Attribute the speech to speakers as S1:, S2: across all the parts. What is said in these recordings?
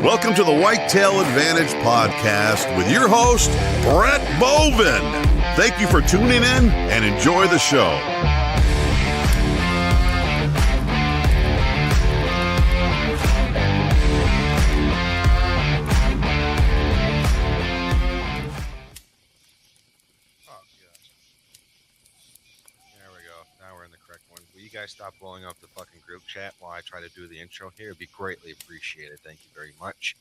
S1: Welcome to the Whitetail Advantage Podcast with your host, Brett Bovin. Thank you for tuning in and enjoy the show.
S2: Stop blowing up the fucking group chat while I try to do the intro here. It'd be greatly appreciated. Thank you very much.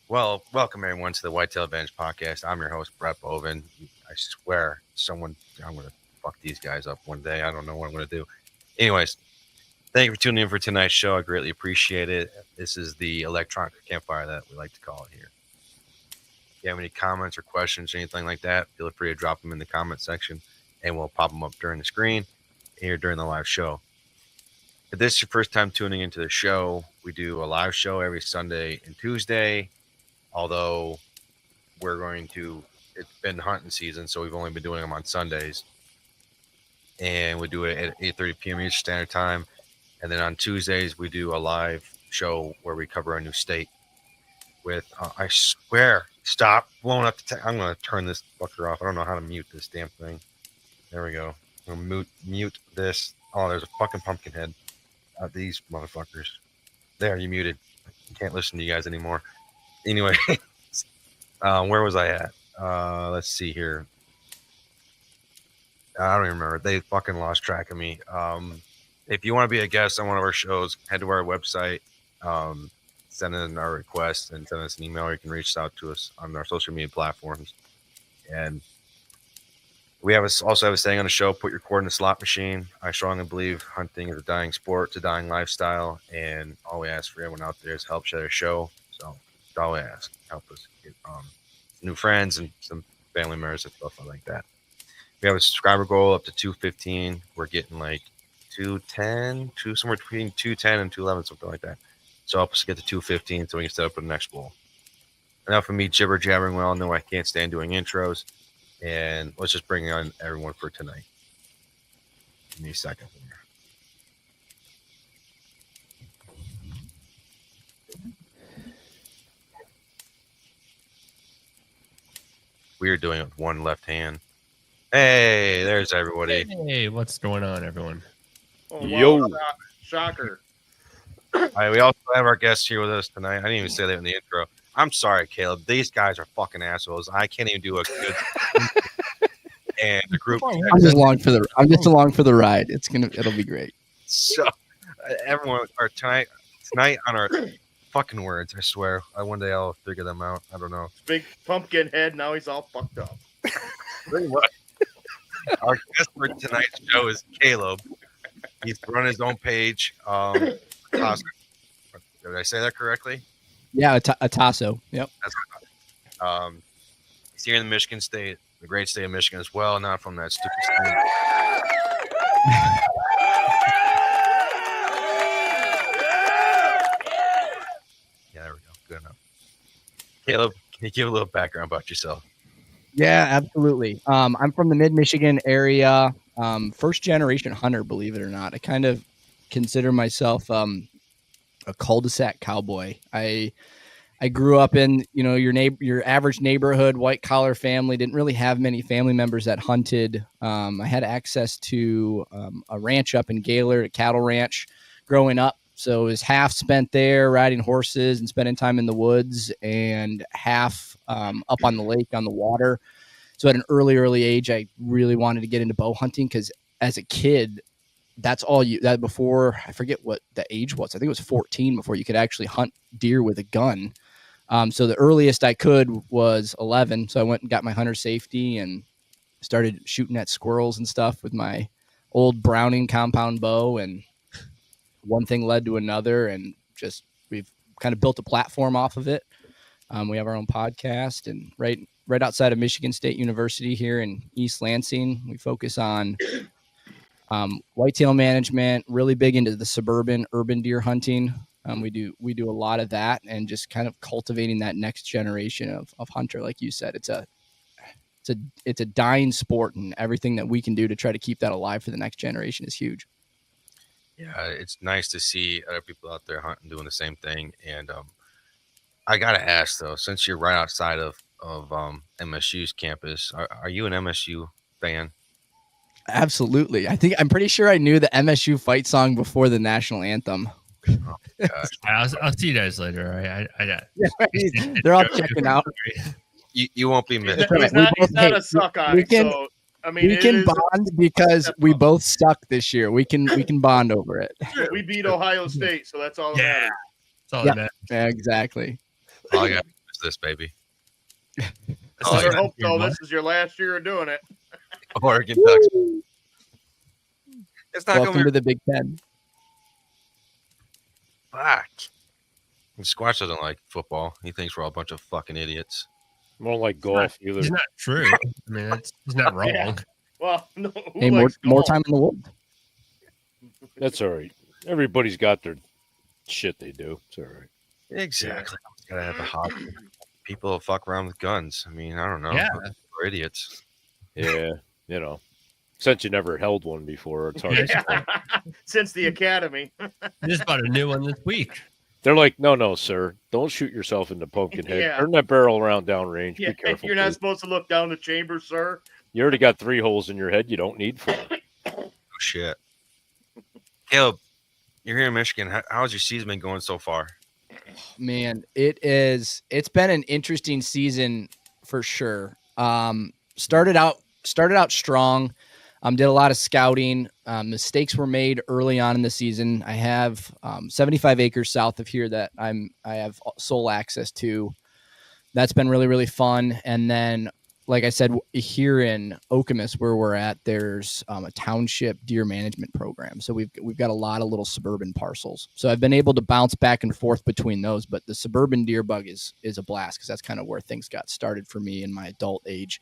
S2: Well, welcome everyone to the Whitetail Advantage Podcast. I'm your host, Brett Bovin. I swear I'm going to fuck these guys up one day. I don't know what I'm going to do. Anyways, thank you for tuning in for tonight's show. I greatly appreciate it. This is the electronic campfire that we like to call it here. If you have any comments or questions or anything like that, feel free to drop them in the comment section and we'll pop them up during the screen here during the live show. If this is your first time tuning into the show, we do a live show every Sunday and Tuesday, although it's been hunting season, so we've only been doing them on Sundays, and we do it at 8:30 p.m. Eastern Standard Time, and then on Tuesdays we do a live show where we cover a new state with I swear, stop blowing up I'm going to turn this fucker off. I don't know how to mute this damn thing. There we go. I'm going to mute this. Oh, there's a fucking pumpkin head. These motherfuckers. There, you muted. I can't listen to you guys anymore. Anyway, where was I at? Let's see here. I don't even remember. They fucking lost track of me. If you want to be a guest on one of our shows, head to our website, send in our request, and send us an email, or you can reach out to us on our social media platforms. And we also have a saying on the show, put your cord in the slot machine. I strongly believe hunting is a dying sport. It's a dying lifestyle. And all we ask for everyone out there is help share the show. So that's all we ask. Help us get new friends and some family members and stuff like that. We have a subscriber goal up to 215. We're getting like 210, somewhere between 210 and 211, something like that. So help us get to 215 so we can set up for the next goal. Enough of me jibber jabbering. We all know I can't stand doing intros. And let's just bring on everyone for tonight. Give me a second here. We are doing it with one left hand. Hey, there's everybody.
S3: Hey, what's going on, everyone?
S4: Oh,
S1: Yo.
S4: wow. Shocker.
S2: All right, we also have our guests here with us tonight. I didn't even say that in the intro. I'm sorry, Caleb. These guys are fucking assholes. I can't even do a good and the group.
S5: I'm just along for the ride. It'll be great.
S2: So everyone, tonight on our fucking words, I swear. One day I'll figure them out. I don't know.
S4: Big pumpkin head. Now he's all fucked up.
S2: Pretty much. Our guest for tonight's show is Caleb. He's run his own page. Did I say that correctly?
S5: Yeah, a tasso. Yep.
S2: That's he's here in the Michigan State, the great state of Michigan as well, not from that stupid state. Yeah, there we go. Good enough. Caleb, can you give a little background about yourself?
S5: Yeah, absolutely. I'm from the mid-Michigan area. First generation hunter, believe it or not. I kind of consider myself a cul-de-sac cowboy. I grew up in, your average neighborhood, white collar family. Didn't really have many family members that hunted. I had access to a ranch up in Gaylord, a cattle ranch, growing up. So it was half spent there riding horses and spending time in the woods, and half up on the lake on the water. So at an early age, I really wanted to get into bow hunting because as a kid, before, I forget what the age was. I think it was 14 before you could actually hunt deer with a gun. So the earliest I could was 11. So I went and got my hunter safety and started shooting at squirrels and stuff with my old Browning compound bow. And one thing led to another, and we've kind of built a platform off of it. We have our own podcast, and right outside of Michigan State University here in East Lansing, we focus on whitetail management, really big into the suburban urban deer hunting. We do a lot of that, and just kind of cultivating that next generation of hunter. Like you said, it's a dying sport, and everything that we can do to try to keep that alive for the next generation is huge.
S2: Yeah, it's nice to see other people out there hunting, doing the same thing. And I gotta ask though, since you're right outside of MSU's campus, are you an MSU fan?
S5: Absolutely. I'm pretty sure I knew the MSU fight song before the national anthem.
S2: Oh my gosh,
S3: I'll see you guys later. All right.
S5: They're all checking out.
S2: you won't be missed.
S4: He's not a suck eye.
S5: we can-
S4: So I mean,
S5: We
S4: it
S5: can
S4: is-
S5: bond because we both suck this year. We can bond over it.
S4: we beat Ohio State, so that's all that
S3: Yeah.
S4: matters.
S3: That's all
S5: Yeah.
S3: that matters.
S5: Yeah, exactly.
S2: All I got is this, baby.
S3: That's
S2: Oh,
S3: all
S4: I
S3: that
S2: yeah.
S4: hope so.
S3: matters.
S4: This is your last year of doing it.
S2: Oregon Ducks. It's not
S5: Welcome
S2: going
S5: to
S2: to
S5: the Big Ten.
S2: back. Squatch doesn't like football. He thinks we're all a bunch of fucking idiots.
S6: More like golf either.
S3: It's not true. I mean, he's not wrong.
S4: Yeah. Well, no, who
S5: Hey, more
S4: likes golf?
S5: time in the world.
S6: That's all right. Everybody's got their shit they do. It's all right.
S2: Exactly. Gotta have a hobby. People fuck around with guns. I mean, I don't know.
S3: Yeah.
S2: We're idiots.
S6: Yeah, since you never held one before, it's hard.
S3: Yeah.
S6: to
S4: Since the academy.
S3: I just bought a new one this week.
S6: They're like, no, sir, don't shoot yourself in the pumpkin head.
S4: Yeah.
S6: Turn that barrel around downrange.
S4: Yeah,
S6: Be careful.
S4: you're not
S6: please.
S4: supposed to look down the chamber, sir.
S6: You already got 3 holes in your head. You don't need 4.
S2: Oh, shit. Caleb, you're here in Michigan. How's your season been going so far?
S5: Man, it's been an interesting season for sure. Started out strong. Did a lot of scouting. Mistakes were made early on in the season. I have 75 acres south of here that I have sole access to. That's been really, really fun. And then, like I said, here in Okemos, where we're at, there's a township deer management program. So we've got a lot of little suburban parcels. So I've been able to bounce back and forth between those. But the suburban deer bug is a blast because that's kind of where things got started for me in my adult age.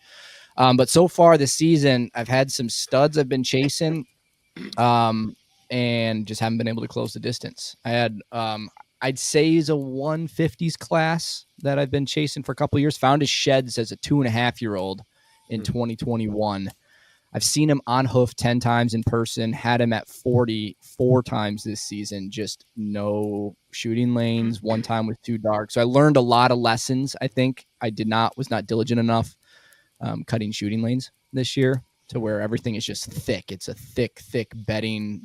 S5: But so far this season, I've had some studs I've been chasing, and just haven't been able to close the distance. I had, I'd say, is a 150s class that I've been chasing for a couple of years. Found his sheds as a 2.5-year-old in 2021. I've seen him on hoof 10 times in person. Had him at 44 times this season. Just no shooting lanes. One time was too dark. So I learned a lot of lessons. I think I was not diligent enough. Cutting shooting lanes this year to where everything is just thick. It's a thick bedding.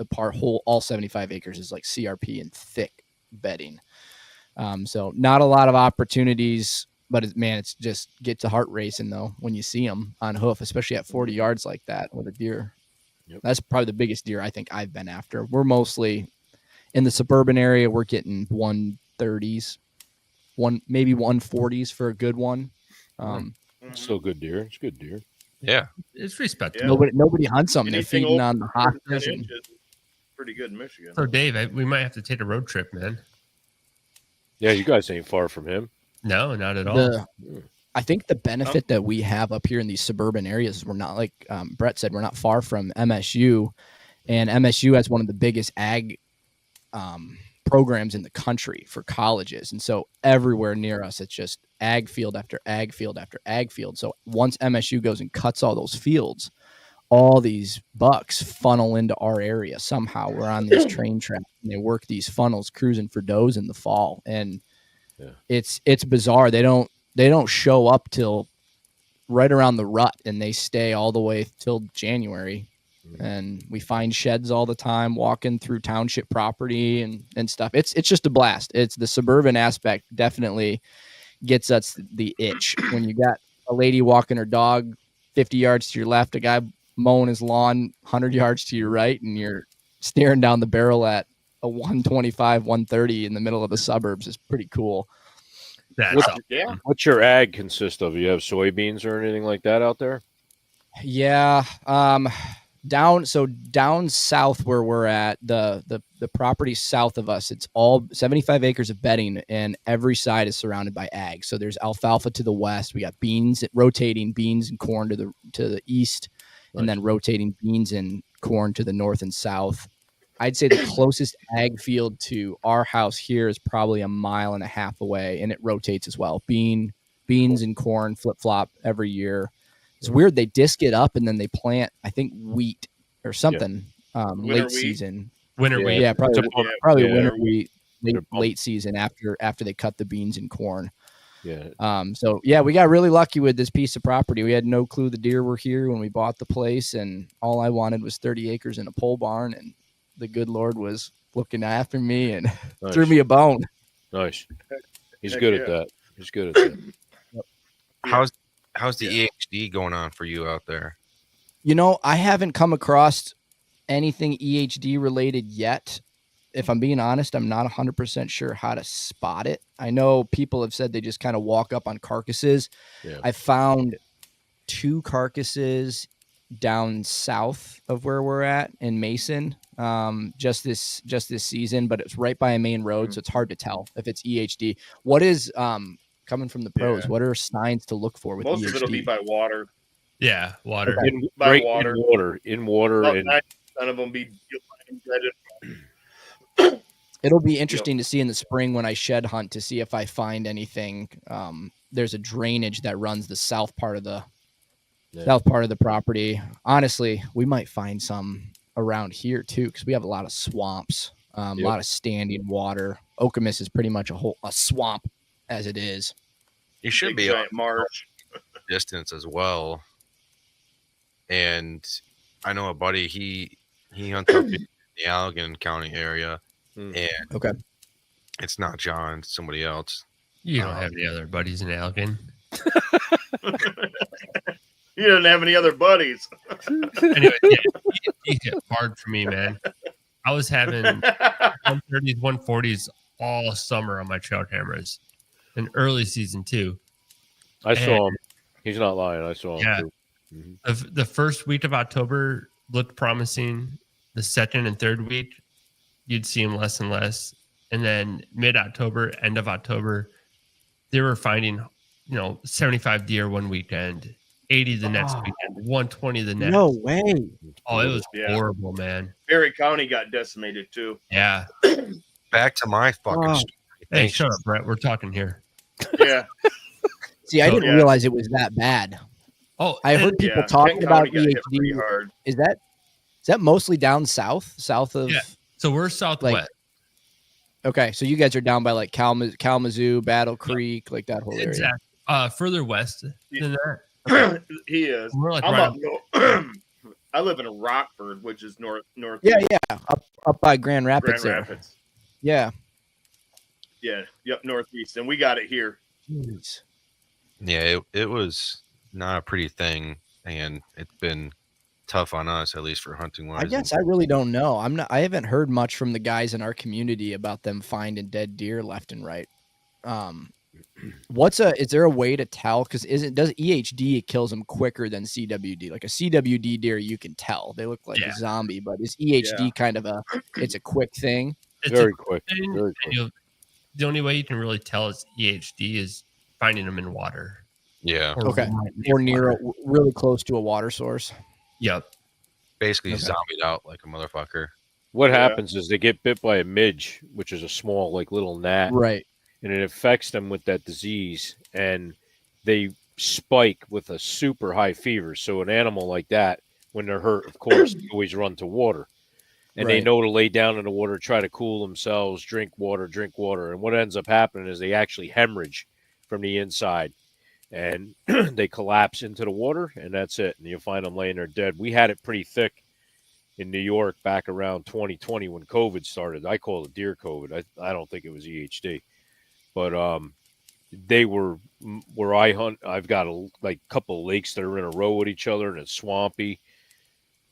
S5: All 75 acres is like CRP and thick bedding. So not a lot of opportunities, but it's just gets the heart racing though when you see them on hoof, especially at 40 yards like that with a deer.
S6: Yep.
S5: That's probably the biggest deer I think I've been after. We're mostly in the suburban area. We're getting 130s, maybe 140s for a good one.
S6: It's still good deer. It's good deer.
S2: Yeah.
S3: It's respectable.
S4: Yeah.
S5: Nobody hunts them. They're
S4: Anything
S5: feeding
S4: over
S5: on the
S4: 10
S5: hoppers.
S4: inches is pretty good in Michigan.
S3: So, Dave, we might have to take a road trip, man.
S6: Yeah, you guys ain't far from him.
S3: No, not at all.
S5: I think the benefit that we have up here in these suburban areas is we're not, like Brett said, we're not far from MSU, and MSU has one of the biggest ag programs in the country for colleges. And so everywhere near us, it's just ag field after ag field after ag field. So once MSU goes and cuts all those fields, all these bucks funnel into our area. Somehow we're on these train tracks and they work these funnels cruising for does in the fall. And it's bizarre. They don't show up till right around the rut and they stay all the way till January. And we find sheds all the time walking through township property and stuff. It's just a blast. It's the suburban aspect definitely gets us the itch. When you got a lady walking her dog 50 yards to your left, a guy mowing his lawn 100 yards to your right, and you're staring down the barrel at a 125, 130 in the middle of the suburbs is pretty cool.
S3: That's
S4: Yeah.
S6: What's your ag consist of? You have soybeans or anything like that out there?
S5: Yeah. Down south where we're at, the property south of us, it's all 75 acres of bedding, and every side is surrounded by ag. So there's alfalfa to the west. We got rotating beans and corn to the east, and then rotating beans and corn to the north and south. I'd say the closest ag field to our house here is probably 1.5 miles away, and it rotates as well. Beans and corn flip-flop every year. It's weird. They disc it up and then they plant, I think, wheat or something late
S4: wheat?
S5: season.
S3: Winter
S6: Yeah.
S3: wheat.
S5: Yeah, probably
S6: It's a bump.
S5: probably
S6: Yeah.
S5: winter wheat,
S6: They're bump.
S5: late season after they cut the beans and corn.
S6: Yeah.
S5: So yeah, we got really lucky with this piece of property. We had no clue the deer were here when we bought the place, and all I wanted was 30 acres and a pole barn, and the good Lord was looking after me and
S6: Nice.
S5: threw me a bone.
S6: Nice. He's
S4: Heck
S6: good at
S4: yeah.
S6: that. He's good at that.
S2: How's the EHD going on for you out there?
S5: You know, I haven't come across anything EHD related yet. If I'm being honest, I'm not 100% sure how to spot it. I know people have said they just kind of walk up on carcasses.
S6: Yeah.
S5: I found 2 carcasses down south of where we're at in Mason just this season, but it's right by a main road, so it's hard to tell if it's EHD. What is coming from the pros?
S4: Yeah.
S5: What are signs to look for with
S4: Most
S5: EHD?
S4: of it'll be by water.
S3: Yeah, water.
S5: Okay.
S4: By
S6: Right
S4: water.
S6: in water,
S4: About
S6: and
S4: 90% of them you'll find them dead.
S5: It'll be interesting to see in the spring when I shed hunt to see if I find anything. There's a drainage that runs the south part of the property. Honestly, we might find some around here too, because we have a lot of swamps, a lot of standing water. Okemos is pretty much a swamp as it is.
S2: You should
S4: Big
S2: be
S4: giant
S2: on
S4: marsh.
S2: distance as well. And I know a buddy, he hunts up in the Allegan County area, and
S5: Okay.
S2: it's not John, it's somebody else.
S3: You don't have any other buddies in Allegan.
S4: You don't have any other buddies.
S3: Anyway, yeah, he hit hard for me, man. I was having 130s, 140s all summer on my trail cameras, and early season too.
S6: I saw him. He's not lying. I saw him.
S3: Yeah.
S6: Too.
S3: The first week of October looked promising. The second and third week, you'd see them less and less. And then mid-October, end of October, they were finding, 75 deer one weekend, 80 the next weekend, 120 the next.
S5: No way.
S3: Oh, it was
S4: Yeah.
S3: horrible, man.
S4: Berry County got decimated too.
S3: Yeah.
S2: Back to my fucking
S5: Oh.
S2: story.
S3: Hey,
S2: Thanks.
S3: shut up, Brett. We're talking here.
S4: Yeah.
S5: See, I
S3: So-
S5: didn't realize it was that bad.
S3: Oh,
S5: I heard people
S4: Yeah.
S5: talking
S4: Kent
S5: about
S4: County got hit pretty
S5: EHD.
S4: hard.
S5: Is that mostly down south of?
S3: Yeah. So we're southwest.
S5: Okay, so you guys are down by like Kalamazoo, Battle Creek, like that whole area.
S3: Exactly. Further west than that.
S4: He is.
S3: We're like
S4: I'm
S3: right
S4: up I live in Rockford, which is north.
S5: Yeah, up by Grand Rapids
S4: Grand
S5: there.
S4: Rapids.
S5: Yeah.
S4: Yeah. Yep. Northeast, and we got it here.
S5: Jeez.
S2: Yeah, it was not a pretty thing, and it's been tough on us, at least for hunting wise.
S5: I guess I really don't know. I haven't heard much from the guys in our community about them finding dead deer left and right. Is there a way to tell? Because does EHD, it kills them quicker than CWD? Like a CWD deer, you can tell they look like a zombie, but is EHD kind of it's a quick thing?
S3: It's
S6: Very
S3: a
S6: quick.
S3: thing,
S6: Very
S3: and
S6: quick.
S3: the only way you can really tell it's EHD is finding them in water.
S2: Yeah,
S5: Okay.
S3: right
S5: Or near
S3: water.
S5: really close to a water source.
S3: Yep.
S2: basically
S5: Okay.
S2: zombied out like a motherfucker.
S6: What
S4: Yeah.
S6: happens is they get bit by a midge, which is a small, like little gnat,
S5: Right.
S6: and it affects them with that disease, and they spike with a super high fever. So an animal like that, when they're hurt, of course, they always run to water, and they
S5: Right.
S6: know to lay down in the water, try to cool themselves, drink water. And what ends up happening is they actually hemorrhage from the inside, and they collapse into the water, and that's it. And you'll find them laying there dead. We had it pretty thick in New York back around 2020 when COVID started. I call it deer COVID. I don't think it was EHD, but they were where I hunt. I've got a couple of lakes that are in a row with each other, and it's swampy.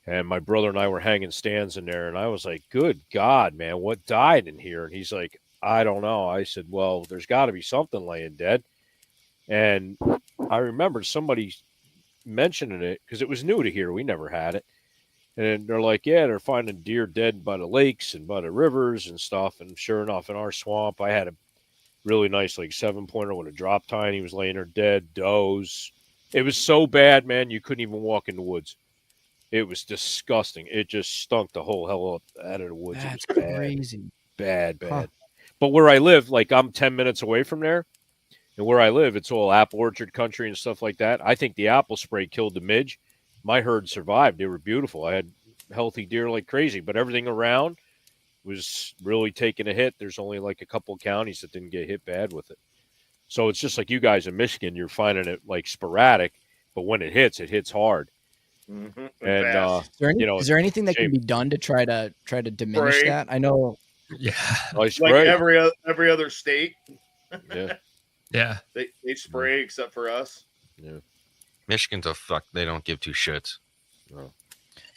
S6: And my brother and I were hanging stands in there, and I was like, "Good God, man, what died in here?" And he's like, "I don't know." I said, "Well, there's got to be something laying dead." And I remembered somebody mentioning it because it was new to here. We never had it. And they're like, yeah, they're finding deer dead by the lakes and by the rivers and stuff. And sure enough, in our swamp, I had a really nice, 7-pointer with a drop tine. He was laying there dead, does. It was so bad, man, you couldn't even walk in the woods. It was disgusting. It just stunk the whole hell out of the woods.
S5: That's
S6: It was bad,
S5: crazy.
S6: bad.
S5: Huh.
S6: But where I live, I'm 10 minutes away from there. And where I live, it's all apple orchard country and stuff like that. I think the apple spray killed the midge. My herd survived. They were beautiful. I had healthy deer like crazy, but everything around was really taking a hit. There's only like a couple of counties that didn't get hit bad with it. So it's just like you guys in Michigan, you're finding it like sporadic, but when it hits hard.
S4: Mm-hmm.
S6: And
S5: is there anything that can be done to try to diminish
S4: Spray.
S5: that? I know.
S3: Yeah.
S4: Like every other state,
S6: Yeah.
S3: Yeah.
S4: they spray except for us.
S6: Yeah.
S2: Michigan's a fuck. They don't give two shits.
S6: No.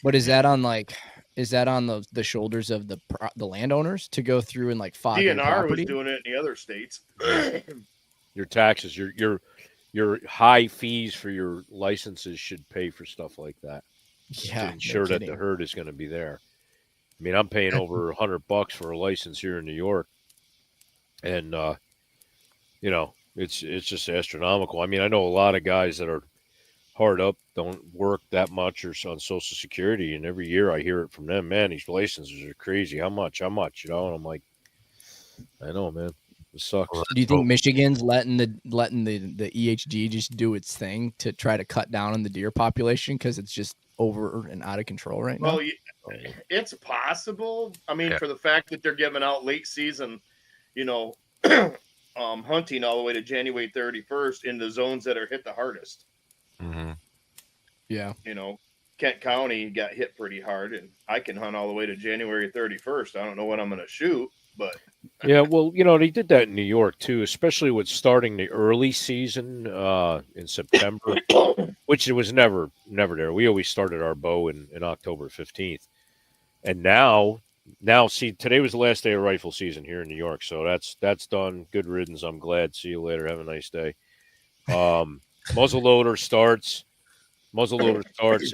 S5: But is that on the shoulders of the landowners to go through and like fog their
S4: DNR
S5: property?
S4: was doing it in the other states.
S6: Your taxes, your high fees for your licenses should pay for stuff like that.
S5: Yeah,
S6: To ensure that the herd is going to be there. I mean, I'm paying over $100 for a license here in New York, and it's just astronomical. I mean, I know a lot of guys that are hard up, don't work that much or on Social Security, and every year I hear it from them. Man, these licenses are crazy. How much? And I'm like, I know, man. It sucks.
S5: Do you think Michigan's letting the EHD just do its thing to try to cut down on the deer population because it's just over and out of control right now?
S4: Well, it's possible. I mean, for the fact that they're giving out late season, hunting all the way to January 31st in the zones that are hit the hardest.
S2: Mm-hmm.
S5: Yeah.
S4: Kent County got hit pretty hard, and I can hunt all the way to January 31st. I don't know when I'm going to shoot, but
S6: yeah, well, they did that in New York too, especially with starting the early season in September, which it was never there. We always started our bow in October 15th, and now see, today was the last day of rifle season here in New York, so that's done. Good riddance. I'm glad. See you later. Have a nice day. Muzzleloader starts,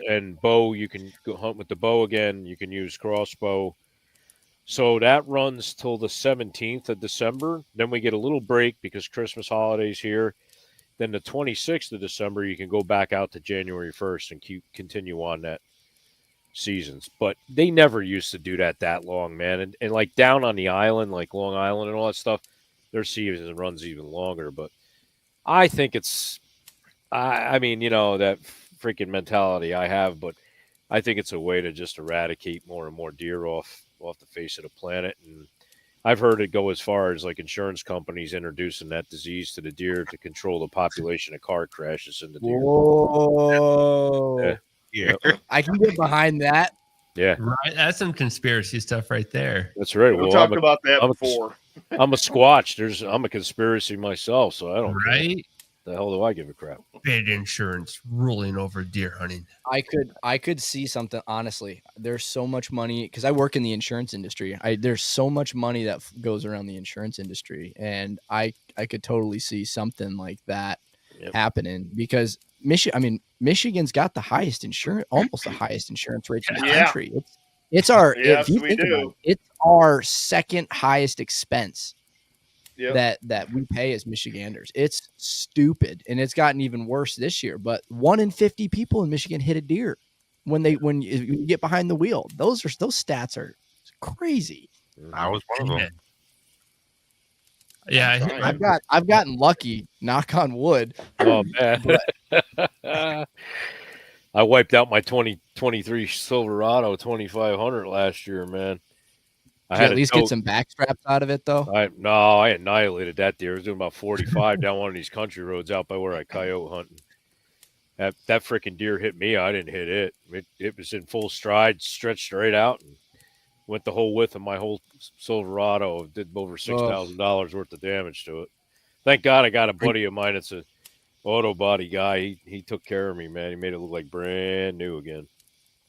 S6: and bow. You can go hunt with the bow again. You can use crossbow. So that runs till the 17th of December. Then we get a little break because Christmas holidays here. Then the 26th of December, you can go back out to January 1st and continue on that seasons. But they never used to do that long, man. And like down on the island, like Long Island and all that stuff, their season runs even longer. But I think I mean, that freaking mentality I have, but I think it's a way to just eradicate more and more deer off the face of the planet. And I've heard it go as far as like insurance companies introducing that disease to the deer to control the population of car crashes in the deer.
S5: Whoa.
S2: Yeah.
S5: I can get behind that.
S6: Yeah.
S3: Right. That's some conspiracy stuff right there.
S6: That's right.
S4: We talked about that before.
S6: I'm a Squatch. I'm a conspiracy myself, so I don't
S3: Right.
S6: care. The hell do I give a crap?
S3: Bad insurance ruling over deer hunting.
S5: I could see something. Honestly, there's so much money because I work in the insurance industry. There's so much money that goes around the insurance industry, and I could totally see something like that happening because Michigan's got the highest insurance, almost the highest insurance rates in the country. It's our
S4: yes,
S5: if you
S4: we
S5: think
S4: do.
S5: about it, it's our second highest expense.
S4: Yep.
S5: That we pay as Michiganders. It's stupid, and it's gotten even worse this year. But 1 in 50 people in Michigan hit a deer when you get behind the wheel. Those stats are crazy.
S2: I was one of them.
S3: Yeah,
S5: I've gotten lucky. Knock on wood.
S6: Oh man, I wiped out my 2023 Silverado 2500 last year, man.
S5: Did you at least get some back straps out of it, though?
S6: I annihilated that deer. I was doing about 45 down one of these country roads out by where I coyote hunting. That freaking deer hit me. I didn't hit it. It was in full stride, stretched straight out, and went the whole width of my whole Silverado. Did over $6,000 worth of damage to it. Thank God I got a buddy of mine that's a auto body guy. He took care of me, man. He made it look like brand new again.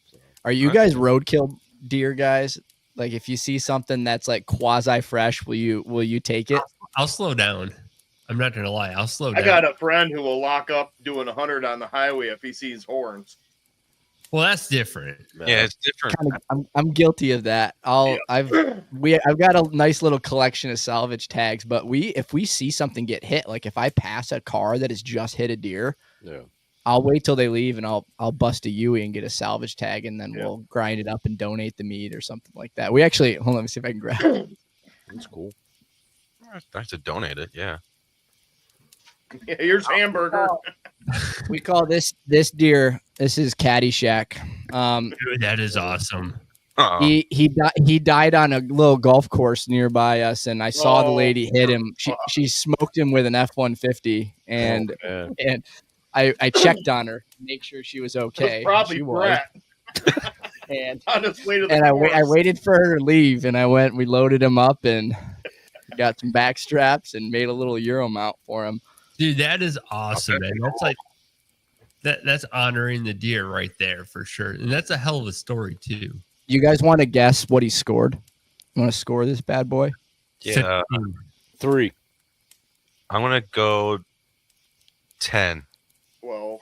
S6: So.
S5: Are you guys roadkill deer guys? Like if you see something that's like quasi fresh, will you take it?
S3: I'll slow down. I'm not gonna lie. I'll slow down.
S4: I got a friend who will lock up doing 100 on the highway if he sees horns.
S3: Well, that's different.
S2: Yeah, it's different.
S5: I'm guilty of that. I've got a nice little collection of salvage tags, but if we see something get hit, like if I pass a car that has just hit a deer, I'll wait till they leave and I'll bust a Yui and get a salvage tag, and then we'll grind it up and donate the meat or something like that. We actually hold on, let me see if I can grab it.
S6: That's cool.
S2: Nice to donate it, yeah.
S4: Here's hamburger.
S5: We call this deer. This is Caddyshack.
S3: Dude, that is awesome.
S5: He died on a little golf course nearby us, and I saw the lady hit him. She smoked him with an F-150, and I checked on her, to make sure she was okay.
S4: It was probably
S5: she
S4: Brett.
S5: And
S4: on his way to the
S5: I waited for her to leave, and we loaded him up and got some back straps and made a little Euro mount for him.
S3: Dude, that is awesome, man. That's like that's honoring the deer right there for sure. And that's a hell of a story too.
S5: You guys want to guess what he scored? You want to score this bad boy?
S2: Yeah.
S6: 3.
S2: I'm going to go 10.
S4: Well,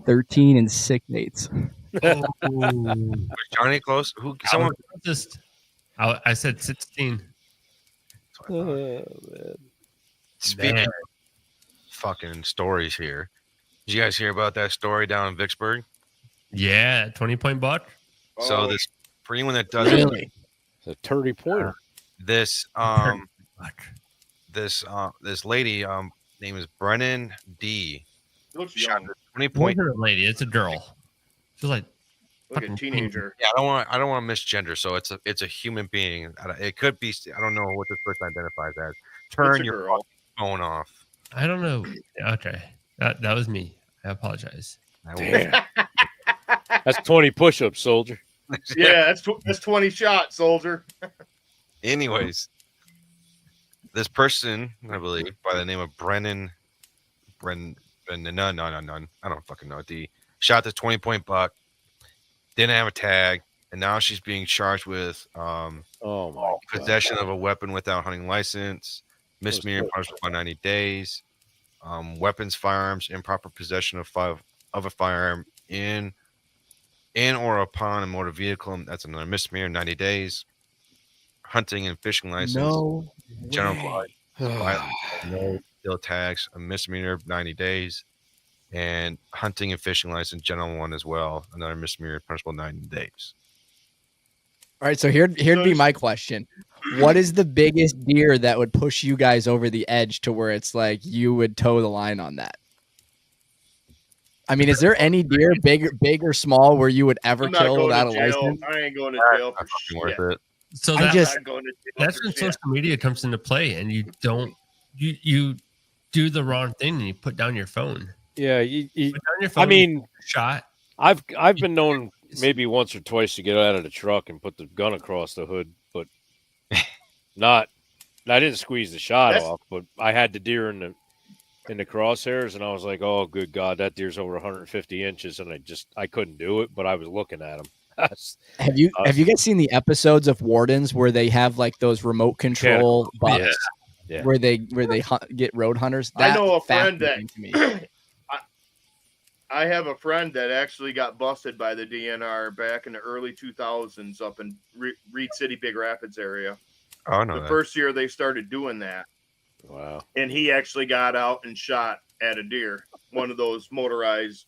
S5: 13 and 6/8.
S2: Was Johnny close? Someone
S3: I said 16.
S2: Speaking of fucking stories here, did you guys hear about that story down in Vicksburg?
S3: Yeah, 20-point buck.
S2: So this, for anyone that doesn't,
S5: Really?
S6: It's a 30 pointer.
S2: this lady name is Brennan D.
S4: it looks
S2: Shot
S4: young.
S2: a 20
S3: Point
S2: point.
S3: her lady. It's a girl. She's like
S4: Like a
S3: fucking
S4: teenager.
S2: Yeah, I don't want to misgender. So it's a human being. It could be. I don't know what this person identifies as. Turn
S4: It's a
S2: your
S4: girl.
S2: phone off.
S3: I don't know. Okay, that was me. I apologize.
S6: Damn. That's 20 push-ups, soldier.
S4: Yeah, that's 20 shots, soldier.
S2: Anyways, this person, I believe, by the name of Brennan, no, I don't fucking know. Shot the 20-point buck, didn't have a tag, and now she's being charged with
S6: Oh my God.
S2: possession of a weapon without hunting license, misdemeanor punishable by 90 days, weapons, firearms, improper possession of a firearm in or upon a motor vehicle. That's another misdemeanor, 90 days. Hunting and fishing license,
S5: No
S2: general
S5: way.
S2: no steel tags, a misdemeanor, 90 days, and hunting and fishing license, general one as well, another misdemeanor, punishable 90 days.
S5: All right, so here'd be my question. What is the biggest deer that would push you guys over the edge to where it's like you would toe the line on that? I mean, is there any deer, big or small, where you would ever
S4: I'm not
S5: kill
S4: going
S5: without a
S4: to jail.
S5: license?
S4: I ain't going to jail for
S2: Not fucking
S4: shit.
S2: worth it.
S3: So
S5: I
S3: that's
S5: just-
S4: I'm not going to jail
S3: that's
S4: for
S3: when
S4: shit.
S3: social media comes into play, and you don't you do the wrong thing and you put down your phone.
S6: Yeah,
S3: Put down your phone.
S6: I mean,
S3: shot.
S6: I've been known maybe once or twice to get out of the truck and put the gun across the hood, but not. I didn't squeeze the shot off, but I had the deer in the crosshairs, and I was like, "Oh, good God, that deer's over 150 inches," and I couldn't do it, but I was looking at him.
S5: Have you guys seen the episodes of Wardens where they have like those remote control bucks
S6: Yeah.
S5: where they get road hunters?
S4: I know a friend
S5: fascinating to me.
S4: I have a friend that actually got busted by the DNR back in the early 2000s up in Reed City, Big Rapids area.
S2: Oh no,
S4: The first year they started doing that,
S6: Wow.
S4: and he actually got out and shot at a deer, one of those motorized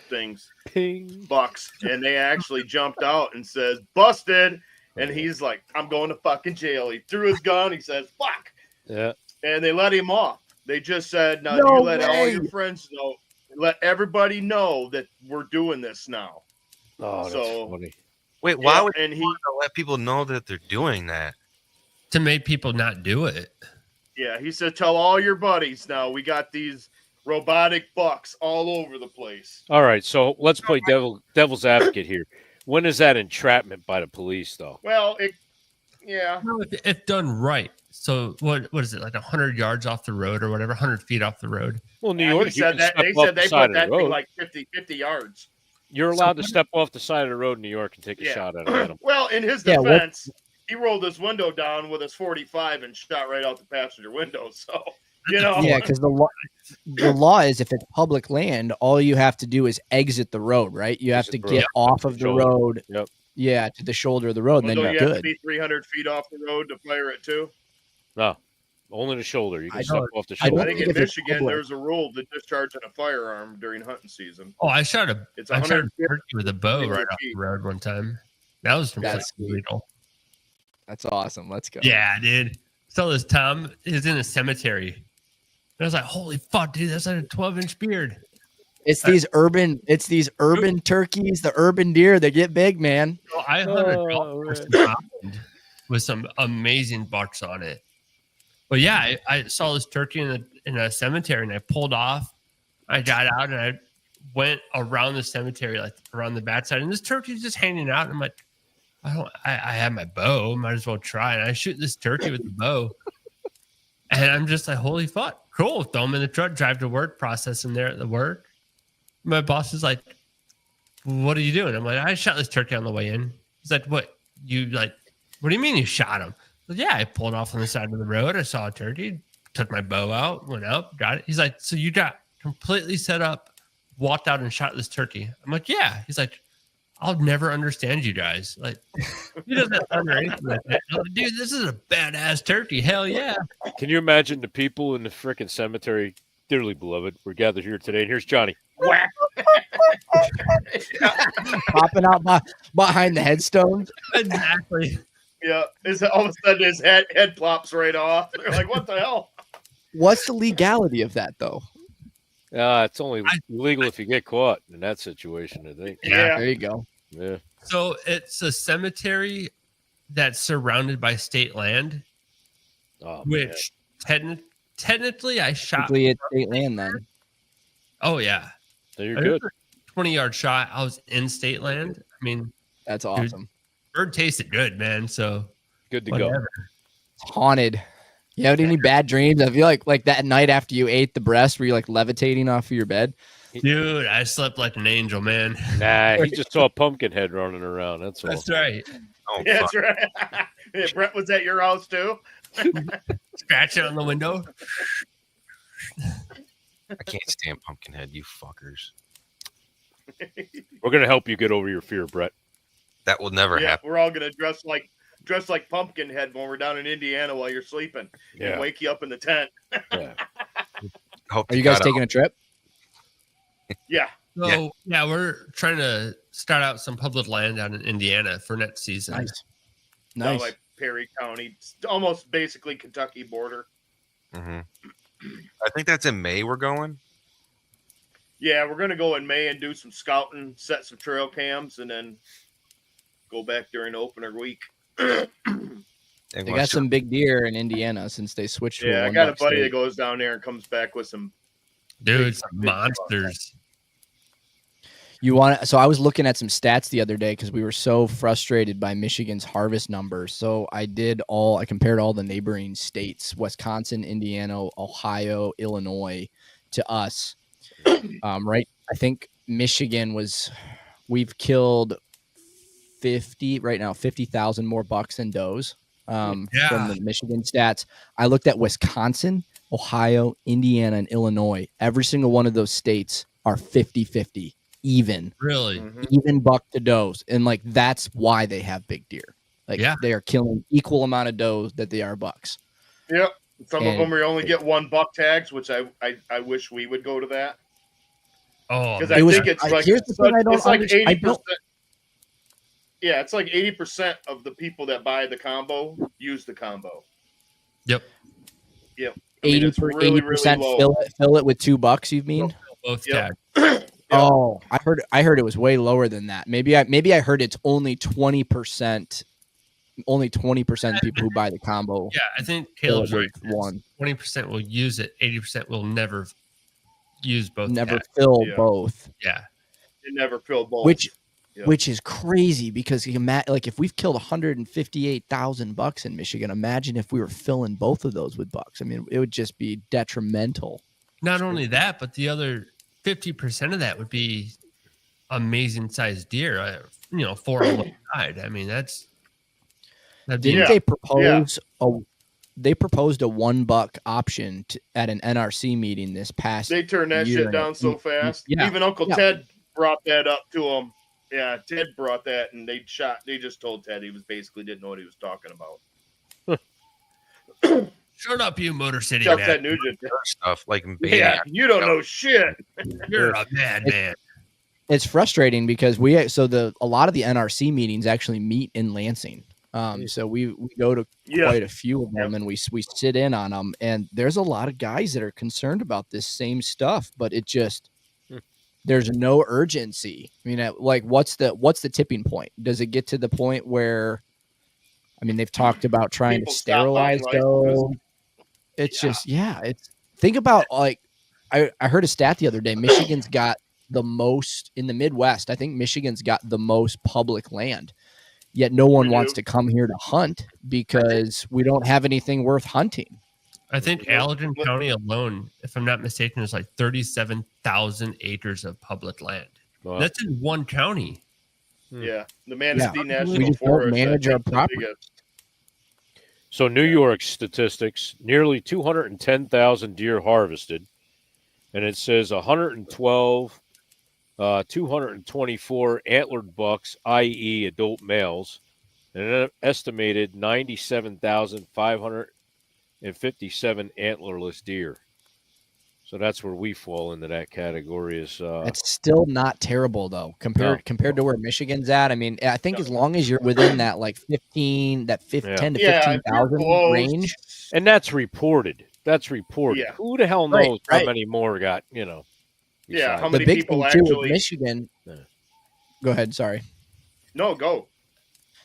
S4: things,
S6: Ping.
S4: bucks, and they actually jumped out and says busted, and he's like, I'm going to fucking jail. He threw his gun. He says fuck,
S6: Yeah.
S4: and they let him off. They just said, no,
S5: No
S4: you let all
S5: way.
S4: your friends know, let everybody know that we're doing this now.
S6: Oh, that's
S4: So-
S6: funny.
S2: wait, why
S4: Yeah,
S2: would
S4: and
S2: you want to let people know that they're doing that?
S3: To make people not do it.
S4: he said, tell all your buddies now. We got these robotic bucks all over the place.
S6: All right, so let's play devil's advocate here. When is that entrapment by the police, though?
S4: Well,
S3: No, if done right. So what is it, like 100 yards off the road or whatever, 100 feet off the road?
S6: Well, New
S4: he
S6: York, you
S4: said
S6: can
S4: that
S6: step
S4: they
S6: off
S4: said
S6: the
S4: they
S6: side
S4: put
S6: of the
S4: that thing
S6: road.
S4: like 50 yards.
S6: You're allowed to step off the side of the road in New York and take a
S4: Yeah.
S6: shot at him.
S4: Well, in his
S5: Yeah, what-
S4: defense, he rolled his window down with his 45 and shot right out the passenger window. So,
S5: Yeah, because the law is if it's public land, all you have to do is exit the road, right? You have to
S6: Exit the road.
S5: get off of the
S6: Shoulder.
S5: road.
S6: Yep.
S5: Yeah, to the shoulder of the road, and
S4: Well,
S5: then
S4: don't
S5: you're
S4: you have to
S5: good.
S4: be 300 feet off the road to fire it too?
S6: No, only the shoulder. You can
S5: I
S6: step
S5: don't-
S6: off the
S5: I
S4: I
S5: don't
S6: shoulder.
S4: think
S5: think
S4: in
S5: if it's
S4: Michigan,
S5: public.
S4: there's a rule to discharging a firearm during hunting season.
S3: Oh, I shot a
S4: It's
S3: I shot
S4: 100
S3: a turkey with a bow right off
S4: feet.
S3: the road one time. That was completely
S5: That's sweet.
S3: legal.
S5: That's awesome. Let's go.
S3: Yeah, dude. So this Tom is in a cemetery. And I was like, holy fuck, dude, that's like a 12-inch beard.
S5: It's these urban turkeys, the urban deer that get big, man.
S3: So I hunted a golf course in Holland with some amazing bucks on it. But yeah, I saw this turkey in a cemetery, and I pulled off. I got out and I went around the cemetery, like around the backside, and this turkey's just hanging out. And I'm like, I have my bow, might as well try. And I shoot this turkey with the bow, and I'm just like, holy fuck, cool. Throw him in the truck, drive to work, process him there at the work. My boss is like, what are you doing? I'm like, I shot this turkey on the way in. He's like, what do you mean you shot him? I said, yeah, I pulled off on the side of the road. I saw a turkey, took my bow out, went up, got it. He's like, so you got completely set up, walked out and shot this turkey? I'm like, yeah. He's like, I'll never understand you guys. Like, he doesn't thunder anything like that. Like, dude, this is a badass turkey. Hell yeah.
S6: Can you imagine the people in the freaking cemetery, dearly beloved, we're gathered here today, and here's Johnny.
S4: Whack.
S5: Popping out behind the headstones.
S3: Exactly.
S4: Yeah. All of a sudden his head plops right off. They're like, what the hell?
S5: What's the legality of that, though?
S6: It's only illegal if you get caught in that situation, I think.
S4: Yeah.
S5: There you go.
S6: Yeah.
S3: So it's a cemetery that's surrounded by state land, which technically I shot.
S5: Technically, it's state land then.
S3: Oh, yeah.
S6: So you're good.
S3: 20-yard shot. I was in state land. I mean,
S5: That's awesome.
S3: bird tasted good, man. So
S6: Good to
S3: whatever.
S5: It's haunted. You have any bad dreams? I feel like that night after you ate the breast, were you like levitating off of your bed?
S3: Dude, I slept like an angel, man.
S6: Nah, he just saw a pumpkin head running around. That's all.
S3: That's right.
S2: Oh,
S4: Yeah,
S2: fuck.
S4: that's right. Yeah, Brett was at your house too.
S3: Scratch it on the window.
S2: I can't stand Pumpkinhead, you fuckers.
S6: We're gonna help you get over your fear, Brett.
S2: That will never
S4: Yeah,
S2: happen.
S4: we're all gonna dress like Pumpkinhead when we're down in Indiana while you're sleeping.
S6: Yeah.
S4: And wake you up in the tent.
S6: Yeah.
S2: Hope
S5: Are you guys
S2: got
S5: taking a trip?
S4: Yeah.
S3: So yeah, we're trying to start out some public land down in Indiana for next season.
S4: Down
S5: Nice.
S4: like Perry County. It's almost basically Kentucky border.
S2: Mhm. I think that's in May we're going.
S4: Yeah, we're gonna go in May and do some scouting, set some trail cams, and then go back during opener week.
S2: And
S5: They
S2: once
S5: got some big deer in Indiana since they switched. to
S4: Yeah, I
S5: one
S4: got a
S5: buck
S4: buddy
S5: state.
S4: that goes down there and comes back with some.
S3: Dude, some monsters.
S5: You want? So I was looking at some stats the other day because we were so frustrated by Michigan's harvest numbers. So I compared all the neighboring states: Wisconsin, Indiana, Ohio, Illinois, to us. Right? I think Michigan we've killed 50,000 more bucks than does. From the Michigan stats. I looked at Wisconsin, Ohio, Indiana, and Illinois. Every single one of those states are 50-50. Even
S3: Really?
S5: even buck to does, and like that's why they have big deer. Like they are killing equal amount of does that they are bucks.
S4: Yep. Some of them we only get one buck tags, which I wish we would go to that.
S3: Oh,
S4: Because
S3: man.
S4: I think it's like
S5: here's the thing I don't
S4: it's like
S5: understand.
S4: 80%. Yeah, it's like 80% of the people that buy the combo use the combo.
S3: Yep.
S4: Yep. I mean, it's really, really
S5: 80%
S4: low.
S5: fill it with $2, you mean?
S3: Both
S4: Yep.
S3: tags.
S5: Oh, I heard it was way lower than that. Maybe I heard it's only 20%. Only 20% of people who buy the combo.
S3: Yeah, I think
S5: fill
S3: Caleb's
S5: it
S3: right.
S5: with one.
S3: 20% will use it. 80% will never use both.
S5: Never
S3: tags.
S5: fill
S4: Yeah.
S5: both.
S3: Yeah.
S4: It never filled both.
S5: Which is crazy because like if we've killed 158,000 bucks in Michigan, imagine if we were filling both of those with bucks. I mean, it would just be detrimental.
S3: Not only that, but the other 50% of that would be amazing sized deer. 4 on one side. I mean, that'd be
S5: Didn't they propose they proposed a $1 option at an NRC meeting this past
S4: They turned that
S5: year.
S4: shit down so fast.
S5: Yeah.
S4: Even Uncle Ted brought that up to him. Yeah, Ted brought that, and they just told Ted he was basically didn't know what he was talking about.
S3: shut up, you Motor City
S4: Chuck
S3: man.
S4: Ted Nugent.
S2: stuff like
S4: Yeah, you don't know shit.
S3: You're a madman.
S5: It's frustrating because a lot of the NRC meetings actually meet in Lansing. So we go to quite a few of them and we sit in on them, and there's a lot of guys that are concerned about this same stuff, but there's no urgency. I mean, like what's the tipping point? Does it get to the point where, I mean, they've talked about trying
S4: People
S5: to
S4: stop buying
S5: sterilize those. It's just, it's think about like, I heard a stat the other day. Michigan's got the most in the Midwest. I think Michigan's got the most public land, yet no one wants to come here to hunt because we don't have anything worth hunting.
S3: I think Allerton County alone, if I'm not mistaken, is like 37,000 acres of public land. Wow. That's in one county.
S4: Yeah, the Manistee National
S5: we just
S4: Forest.
S5: Don't manage our property.
S6: So New York statistics, nearly 210,000 deer harvested. And it says 224 antlered bucks, i.e. adult males, and an estimated 97,557 antlerless deer. So that's where we fall into that category.
S5: It's still not terrible though, compared to where Michigan's at. I mean, I think as long as you're within that like 10 to 15,000 range,
S6: and that's reported. Yeah. Who the hell knows how many more got,
S4: Yeah, how
S5: the
S4: many
S5: big
S4: people
S5: thing too
S4: actually
S5: with Michigan. Go ahead, sorry.
S4: No, go.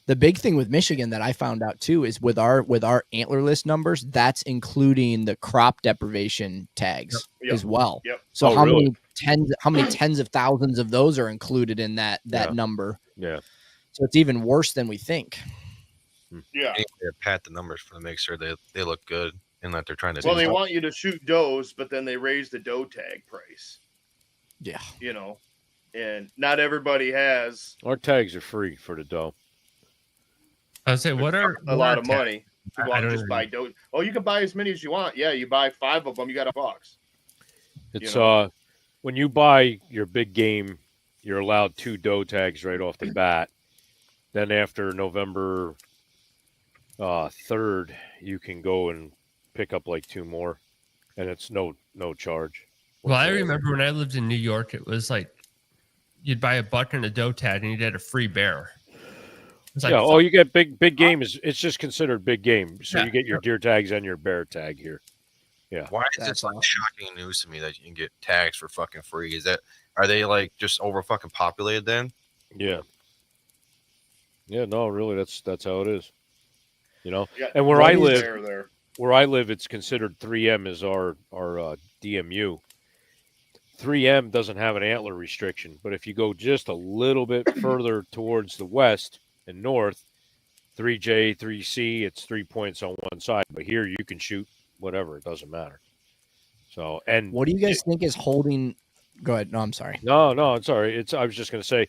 S5: The big thing with Michigan that I found out too is with our antlerless numbers, that's including the crop deprivation tags as well.
S4: Yep.
S5: So how many tens of thousands of those are included in that number?
S6: Yeah.
S5: So it's even worse than we think.
S4: Yeah.
S2: They pat the numbers to make sure they look good and that they're trying to.
S4: Well, they want you to shoot does, but then they raise the doe tag price.
S5: Yeah.
S4: And not everybody has.
S6: Our tags are free for the doe.
S3: I would say, what are
S4: a lot of money? You want to just buy doe? Oh, you can buy as many as you want. Yeah, you buy 5 of them, you got $1.
S6: It's when you buy your big game, you're allowed 2 doe tags right off the bat. Then after November 3rd, you can go and pick up like 2 more, and it's no charge.
S3: Well, I remember when I lived in New York, it was like you'd buy a buck and a doe tag, and you'd get a free bear. Like,
S6: you get big game it's just considered big game. So you get your deer tags and your bear tag here. Yeah.
S2: Why is this like shocking news to me that you can get tags for fucking free? Are they like just over fucking populated then?
S6: Yeah. Yeah, no, really that's how it is. And where I live, it's considered 3M is our DMU. 3M doesn't have an antler restriction, but if you go just a little bit further towards the west and north, 3J, 3C, it's 3 points on one side. But here you can shoot whatever. It doesn't matter. So, and
S5: what do you guys think is holding? Go ahead. No, I'm sorry.
S6: No, it's all right. I was just going to say,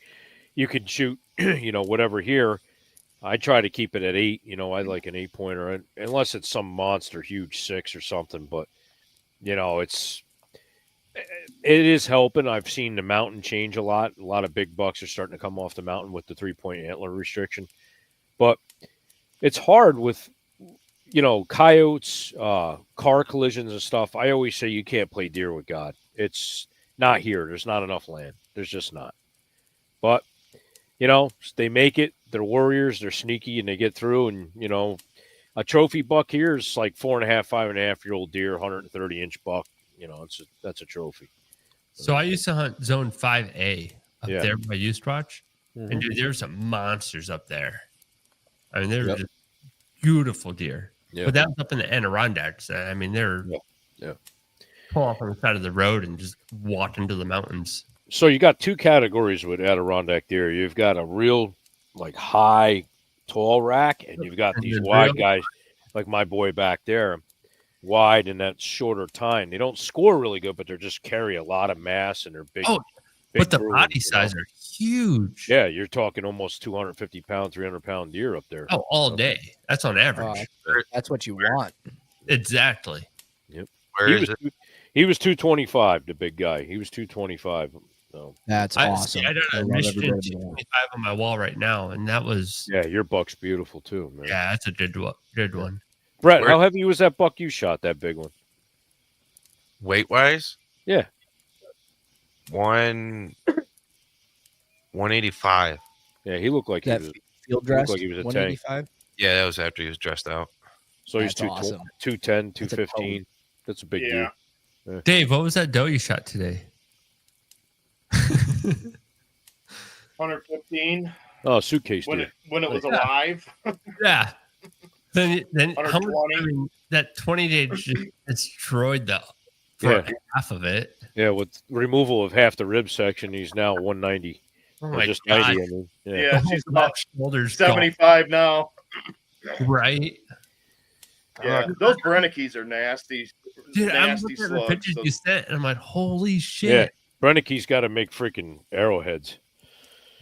S6: you could shoot, whatever here. I try to keep it at 8. I like an 8-pointer, unless it's some monster huge 6 or something. But it is helping. I've seen the mountain change a lot. A lot of big bucks are starting to come off the mountain with the 3-point antler restriction. But it's hard with, coyotes, car collisions and stuff. I always say you can't play deer with God. It's not here. There's not enough land. There's just not. But, they make it. They're warriors. They're sneaky, and they get through. And, a trophy buck here is like 4.5, 5.5-year-old deer, 130-inch buck. That's a trophy.
S3: So I used to hunt zone 5A up there by Used-Watch. Mm-hmm. And dude, there's some monsters up there. I mean, they're just beautiful deer. But that was up in the Adirondacks. I mean, they're pull off on the side of the road and just walk into the mountains.
S6: So you got 2 categories with Adirondack deer. You've got a real like high, tall rack, and you've got these wide guys like my boy back there. Wide in that shorter time. They don't score really good, but they just carry a lot of mass and they're big.
S3: Oh, but the body size are huge.
S6: Yeah, you're talking almost 250-pound, 300-pound deer up there.
S3: Oh, all day. That's on average.
S5: That's what you want.
S3: Exactly.
S6: Yep. He was 225, the big guy. He was 225. So
S5: that's awesome.
S3: I got a Michigan 225 on my wall right now, and that was
S6: your buck's beautiful too, man.
S3: Yeah, that's a good one.
S6: Brett, how heavy was that buck you shot? That big one.
S2: Weight wise?
S6: Yeah.
S2: 185.
S6: Yeah, he looked like he was
S5: field dressed.
S6: Like he was a
S5: 185.
S2: Yeah, that was after he was dressed out.
S6: So he's 210, 215. That's a big dude.
S3: Yeah. Dave, what was that doe you shot today?
S4: 115
S6: Oh, suitcase
S4: when
S6: deer.
S4: it was alive.
S3: Yeah. Then how much?
S4: 120.
S3: I mean, that 20 days just destroyed for
S6: Yeah.
S3: half of it.
S6: Yeah, with removal of half the rib section, he's now 190.
S3: Oh
S6: Or
S3: my
S6: just
S3: god!
S6: 90, I mean. Yeah.
S4: Yeah, she's about
S3: shoulders
S4: 75 now.
S3: gone, right?
S4: Yeah, those Brennickes are nasty.
S3: Dude, I'm
S4: nasty
S3: looking at the
S4: slugs.
S3: pictures you sent, and I'm like, holy
S6: Yeah.
S3: shit!
S6: Brennick's got to make freaking arrowheads.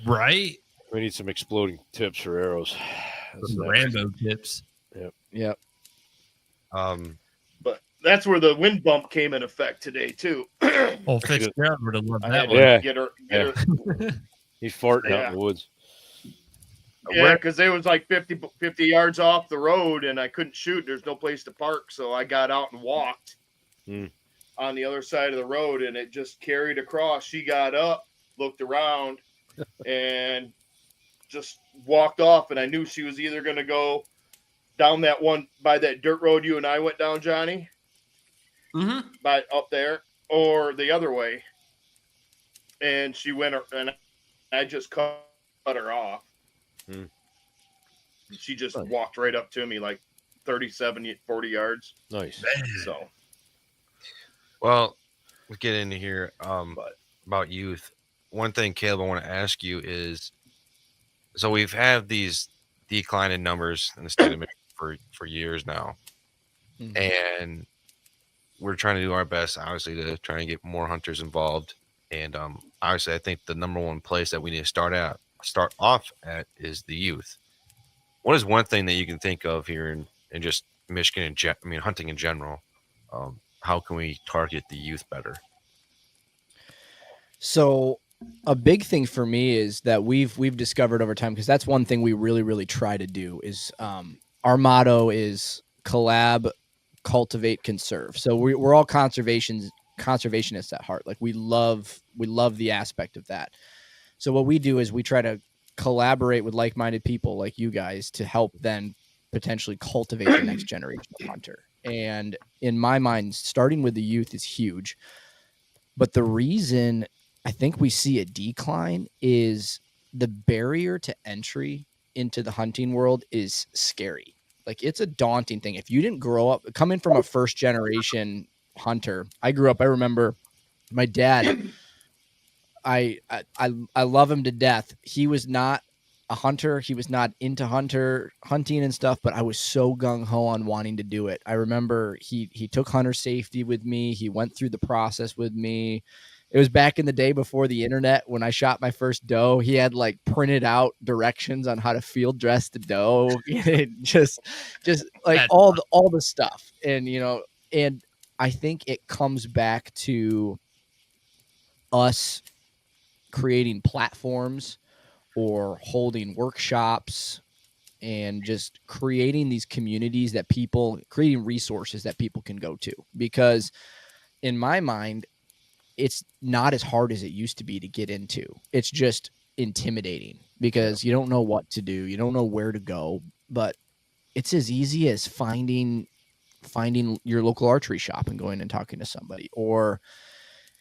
S3: Right?
S6: We need some exploding tips for arrows.
S3: Some Rambo tips.
S5: Yep.
S4: But that's where the wind bump came in effect today too.
S3: Oh, Fitzgerald would have loved
S4: I
S3: that
S4: had
S3: one.
S4: to
S6: Yeah.
S4: get her.
S6: He's farting out
S4: Yeah.
S6: in the woods.
S4: Yeah, because it was like 50 yards off the road, and I couldn't shoot. There's no place to park, so I got out and walked on the other side of the road, and it just carried across. She got up, looked around, and just walked off. And I knew she was either going to go down that one by that dirt road you and I went down, Johnny, by up there, or the other way. And she went, and I just cut her off. She just walked right up to me like 37, 40 yards.
S6: Nice.
S4: So,
S2: Well, let's get into here about youth. One thing, Caleb, I want to ask you is, so we've had these declining numbers in the state of Michigan for years now, and we're trying to do our best, obviously, to try and get more hunters involved. And obviously, I think the number one place that we need to start off at is the youth. What is one thing that you can think of here in just Michigan and hunting in general? How can we target the youth better?
S5: So a big thing for me is that we've discovered over time, because that's one thing we really, really try to do is our motto is collab, cultivate, conserve. So we're all conservationists at heart. Like we love the aspect of that. So what we do is we try to collaborate with like-minded people like you guys to help then potentially cultivate the next generation of hunter. And in my mind, starting with the youth is huge. But the reason I think we see a decline is the barrier to entry into the hunting world is scary. Like it's a daunting thing. If you didn't grow up coming from a first generation hunter, I remember my dad, I love him to death. He was not a hunter. He was not into hunting and stuff, but I was so gung-ho on wanting to do it. I remember he took hunter safety with me. He went through the process with me. It was back in the day before the internet when I shot my first doe. He had like printed out directions on how to field dress the doe. just like all the stuff. And, and I think it comes back to us creating platforms or holding workshops and just creating these communities creating resources that people can go to. Because in my mind, it's not as hard as it used to be to get into. It's just intimidating because you don't know what to do. You don't know where to go, but it's as easy as finding your local archery shop and going and talking to somebody, or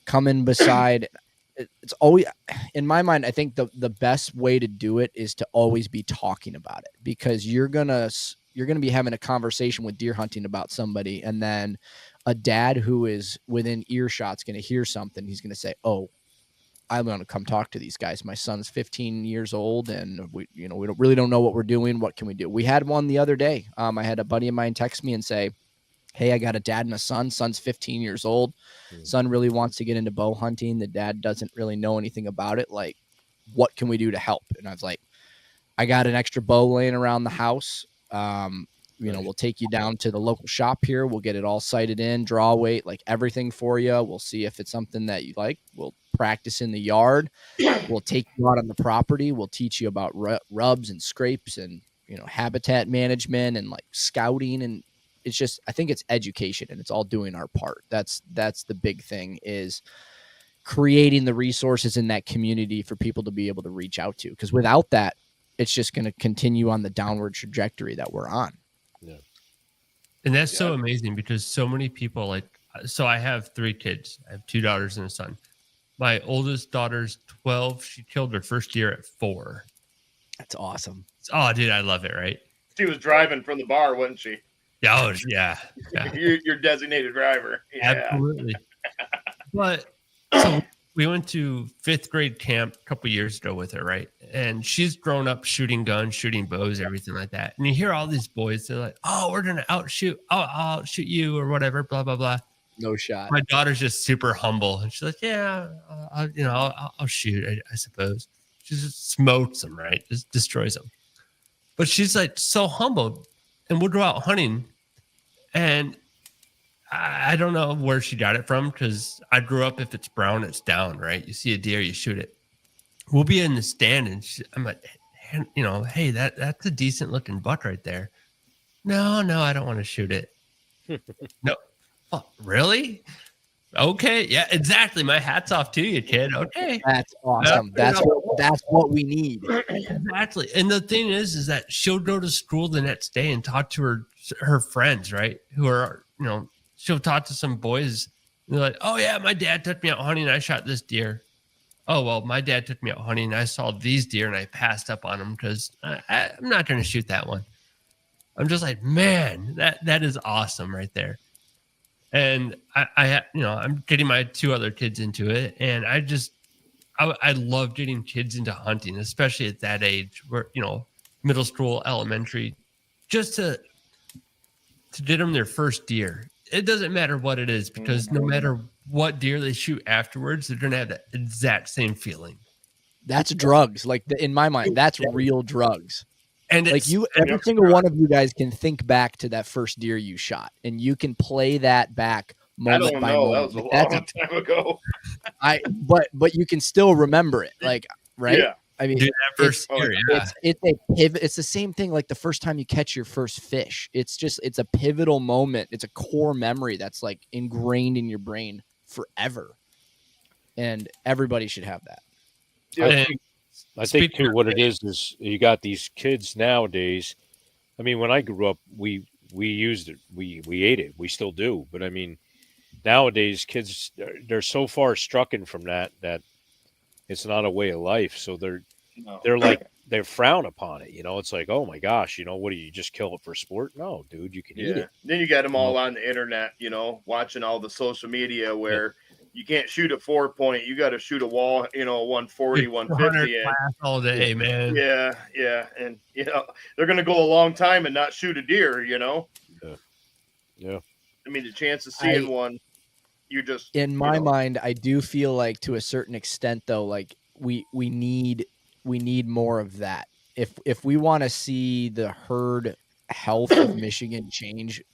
S5: coming beside. It's always, in my mind, I think the best way to do it is to always be talking about it, because you're going to be having a conversation with deer hunting about somebody, and then a dad who is within earshot's going to hear something. He's going to say, "Oh, I'm going to come talk to these guys. My son's 15 years old, and we don't know what we're doing. What can we do?" We had one the other day. I had a buddy of mine text me and say, "Hey, I got a dad and a son. Son's 15 years old. Son really wants to get into bow hunting. The dad doesn't really know anything about it. Like, what can we do to help?" And I was like, "I got an extra bow laying around the house. We'll take you down to the local shop here. We'll get it all sighted in, draw weight, like everything for you. We'll see if it's something that you like. We'll practice in the yard. We'll take you out on the property. We'll teach you about rubs and scrapes and, habitat management and like scouting." And it's just, I think it's education, and it's all doing our part. That's the big thing, is creating the resources in that community for people to be able to reach out to. Because without that, it's just going to continue on the downward trajectory that we're on.
S6: Yeah.
S3: And that's so amazing, because so many people so I have 3 kids. I have 2 daughters and a son. My oldest daughter's 12. She killed her first deer at 4.
S5: That's awesome.
S3: Oh, dude, I love it, right?
S4: She was driving from the bar, wasn't she?
S3: Oh, yeah.
S4: Your designated driver. Yeah.
S3: Absolutely. But so we went to 5th grade camp a couple years ago with her, right? And she's grown up shooting guns, shooting bows, everything like that. And you hear all these boys, they're like, oh, we're going to outshoot. Oh, I'll outshoot you or whatever, blah, blah, blah.
S5: No shot.
S3: My daughter's just super humble. And she's like, yeah, I'll shoot, I suppose. She just smokes them, right? Just destroys them. But she's like so humble. And we'll go out hunting. And I don't know where she got it from, because I grew up, if it's brown, it's down, right? You see a deer, you shoot it. We'll be in the stand, and I'm like, hey, that's a decent looking buck right there. No, I don't want to shoot it. No. Oh, really? Okay. Yeah, exactly. My hat's off to you, kid. Okay.
S5: That's awesome. That's what we need.
S3: Exactly. And the thing is that she'll go to school the next day and talk to her friends, right? Who are, she'll talk to some boys. And they're like, oh yeah, my dad took me out hunting and I shot this deer. Oh, well, my dad took me out hunting and I saw these deer and I passed up on them because I'm not going to shoot that one. I'm just like, man, that is awesome right there. And I'm getting my 2 other kids into it. And I love getting kids into hunting, especially at that age where, middle school, elementary, just to get them their first deer. It doesn't matter what it is, because no matter what deer they shoot afterwards, they're going to have that exact same feeling.
S5: That's drugs. Like in my mind, that's real drugs.
S3: And
S5: like every single one of you guys can think back to that first deer you shot, and you can play that back moment by moment.
S4: That was a long time ago.
S5: But you can still remember it, like, right?
S4: Yeah.
S5: I mean,
S3: dude, that first deer,
S5: it's a pivot. It's the same thing like the first time you catch your first fish. It's a pivotal moment. It's a core memory that's like ingrained in your brain forever, and everybody should have that.
S4: Yeah.
S6: I think too, what it is you got these kids nowadays. I mean, when I grew up, we used it, we ate it, we still do. But I mean, nowadays kids, they're so far strucken from that it's not a way of life. So they're like, they're frowned upon it. It's like, oh my gosh, what do you just kill it for sport? No, dude, you can eat it.
S4: Then you got them all on the internet, watching all the social media where you can't shoot a 4-point. You got to shoot a wall, 140, 150.
S3: All day, man.
S4: Yeah. And, they're going to go a long time and not shoot a deer,
S6: Yeah.
S4: I mean, the chance of seeing one, you just.
S5: In my mind, I do feel like to a certain extent, though, like we need more of that. If we want to see the herd health of Michigan change,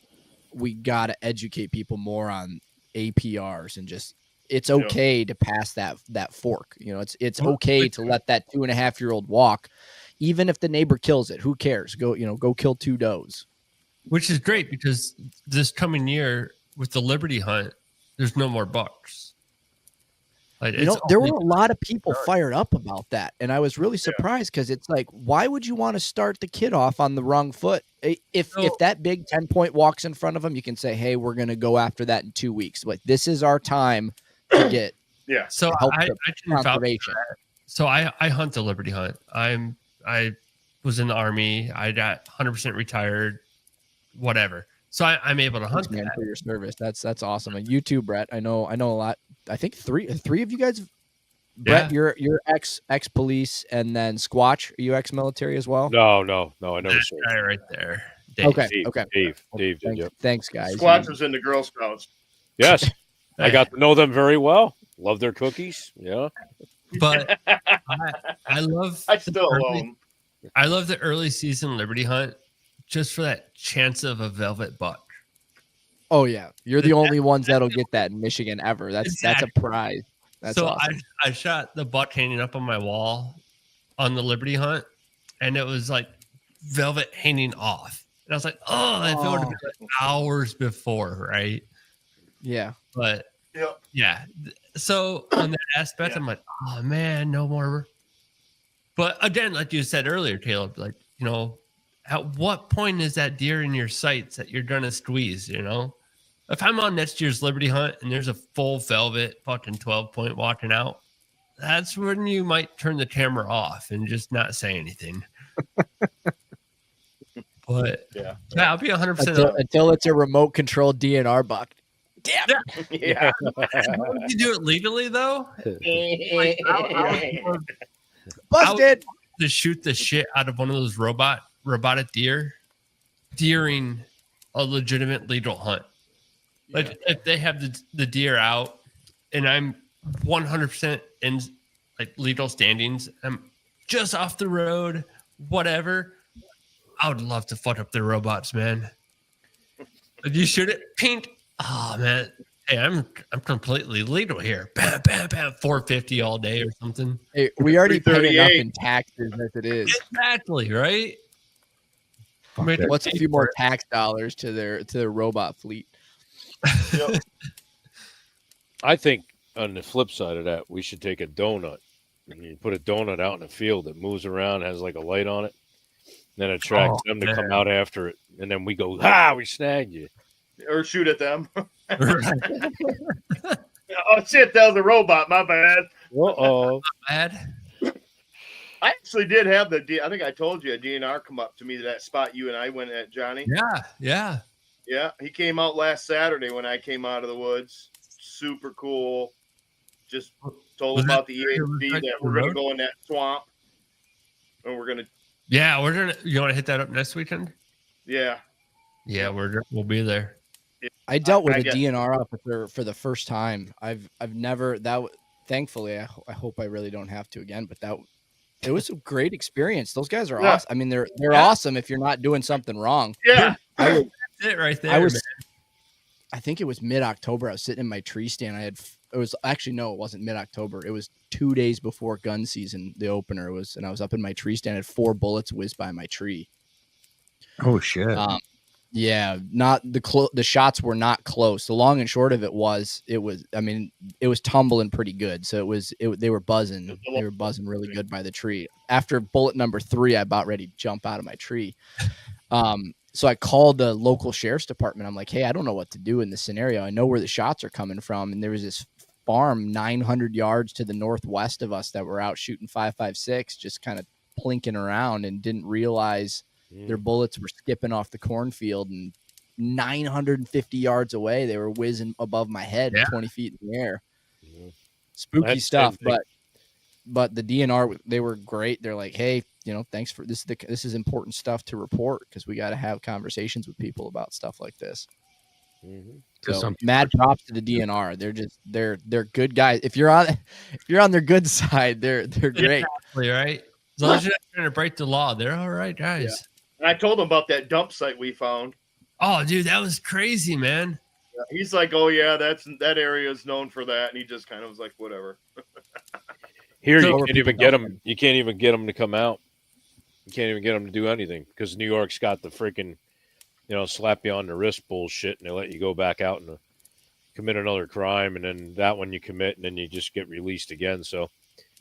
S5: we got to educate people more on APRs and just. It's okay to pass that fork. It's okay to let that 2.5-year-old walk, even if the neighbor kills it. Who cares? Go kill 2 does.
S3: Which is great, because this coming year with the Liberty Hunt, there's no more bucks. Like,
S5: there were a lot of people fired up about that, and I was really surprised, because it's like, why would you want to start the kid off on the wrong foot? If that big 10-point walks in front of him, you can say, hey, we're going to go after that in 2 weeks. But this is our time to get
S3: So I can conservation. So I hunt the Liberty Hunt. I was in the Army. I got 100% retired, whatever. So I'm able to hunt that.
S5: For your service. That's awesome. And you too, Brett. I know a lot. I think three of you guys. Brett, you're ex-police, and then Squatch, are you ex-military as well?
S6: No. I never saw
S3: guy right there.
S5: Dave. Okay.
S6: Dave.
S5: Thanks, guys.
S4: Squatch was in the Girl Scouts.
S6: Yes. I got to know them very well. Love their cookies. Yeah.
S3: But I love.
S4: I still love them.
S3: I love the early season Liberty Hunt, just for that chance of a velvet buck.
S5: Oh yeah, you're the only ones that'll get that in Michigan ever. That's a prize. That's awesome.
S3: I shot the buck hanging up on my wall on the Liberty Hunt, and it was like velvet hanging off. And I was like, oh, that would have been like hours before, right?
S5: Yeah.
S3: But yeah. So on that aspect, I'm like, oh man, no more. But again, like you said earlier, Caleb, like, at what point is that deer in your sights that you're gonna squeeze, If I'm on next year's Liberty hunt and there's a full velvet fucking 12-point walking out, that's when you might turn the camera off and just not say anything. But yeah, I'll be 100%
S5: until it's a remote control DNR buck. Damn.
S4: Yeah.
S3: You do it legally though.
S5: Busted.
S3: To shoot the shit out of one of those robotic deering a legitimate legal hunt. Like if they have the deer out and I'm 100% in like legal standings, I'm just off the road, whatever. I would love to fuck up their robots, man. If you shoot it, pink. Oh man, hey, I'm completely legal here. Bam, bam, bam, 450 all day or something.
S5: Hey, we already pay enough in taxes as it is.
S3: Exactly, right?
S5: What's a few more tax dollars to their robot fleet?
S4: Yep.
S6: I think on the flip side of that, we should take a donut and you put a donut out in the field that moves around, has like a light on it, then attracts them to come out after it, and then we go, we snagged you.
S4: Or shoot at them. Oh shit, that was a robot. My bad.
S6: Uh-oh.
S3: Bad.
S4: I actually did have I think I told you a DNR come up to me to that spot you and I went at, Johnny.
S3: Yeah.
S4: Yeah, he came out last Saturday when I came out of the woods. Super cool. Just told him about the EHD that we're going to go in that swamp. And we're going to.
S3: Yeah, you want to hit that up next weekend?
S4: Yeah.
S3: Yeah, we'll be there.
S5: I dealt with a DNR officer for the first time. I've never thankfully I hope I really don't have to again, but it was a great experience. Those guys are awesome. I mean, they're awesome if you're not doing something wrong.
S4: Yeah.
S3: That's it right there.
S5: I think it was mid-October. I was sitting in my tree stand. It wasn't mid-October. It was 2 days before gun season. The opener was, and I was up in my tree stand. I had 4 bullets whizzed by my tree.
S7: Oh shit.
S5: Yeah, not the shots were not close. The long and short of it was tumbling pretty good. So they were buzzing. They were buzzing really good by the tree. After bullet number 3, I about ready to jump out of my tree. So I called the local sheriff's department. I'm like, hey, I don't know what to do in this scenario. I know where the shots are coming from. And there was this farm 900 yards to the northwest of us that were out shooting 5.56, just kind of plinking around and didn't realize their bullets were skipping off the cornfield, and 950 yards away, they were whizzing above my head, 20 feet in the air. Spooky stuff. But the DNR, they were great. They're like, hey, thanks for this. This is important stuff to report because we got to have conversations with people about stuff like this. So mad props to the DNR. They're good guys. If you're on their good side, they're great.
S3: Exactly, right? As long as you're not trying to break the law, they're all right guys.
S4: Yeah. And I told him about that dump site we found.
S3: Oh, dude, that was crazy, man.
S4: Yeah, he's like, oh yeah, that area is known for that, and he just kind of was like, whatever.
S6: Here, you can't even get them. You can't even get them to come out. You can't even get them to do anything because New York's got the freaking, slap you on the wrist bullshit, and they let you go back out and commit another crime, and then that one you commit, and then you just get released again. So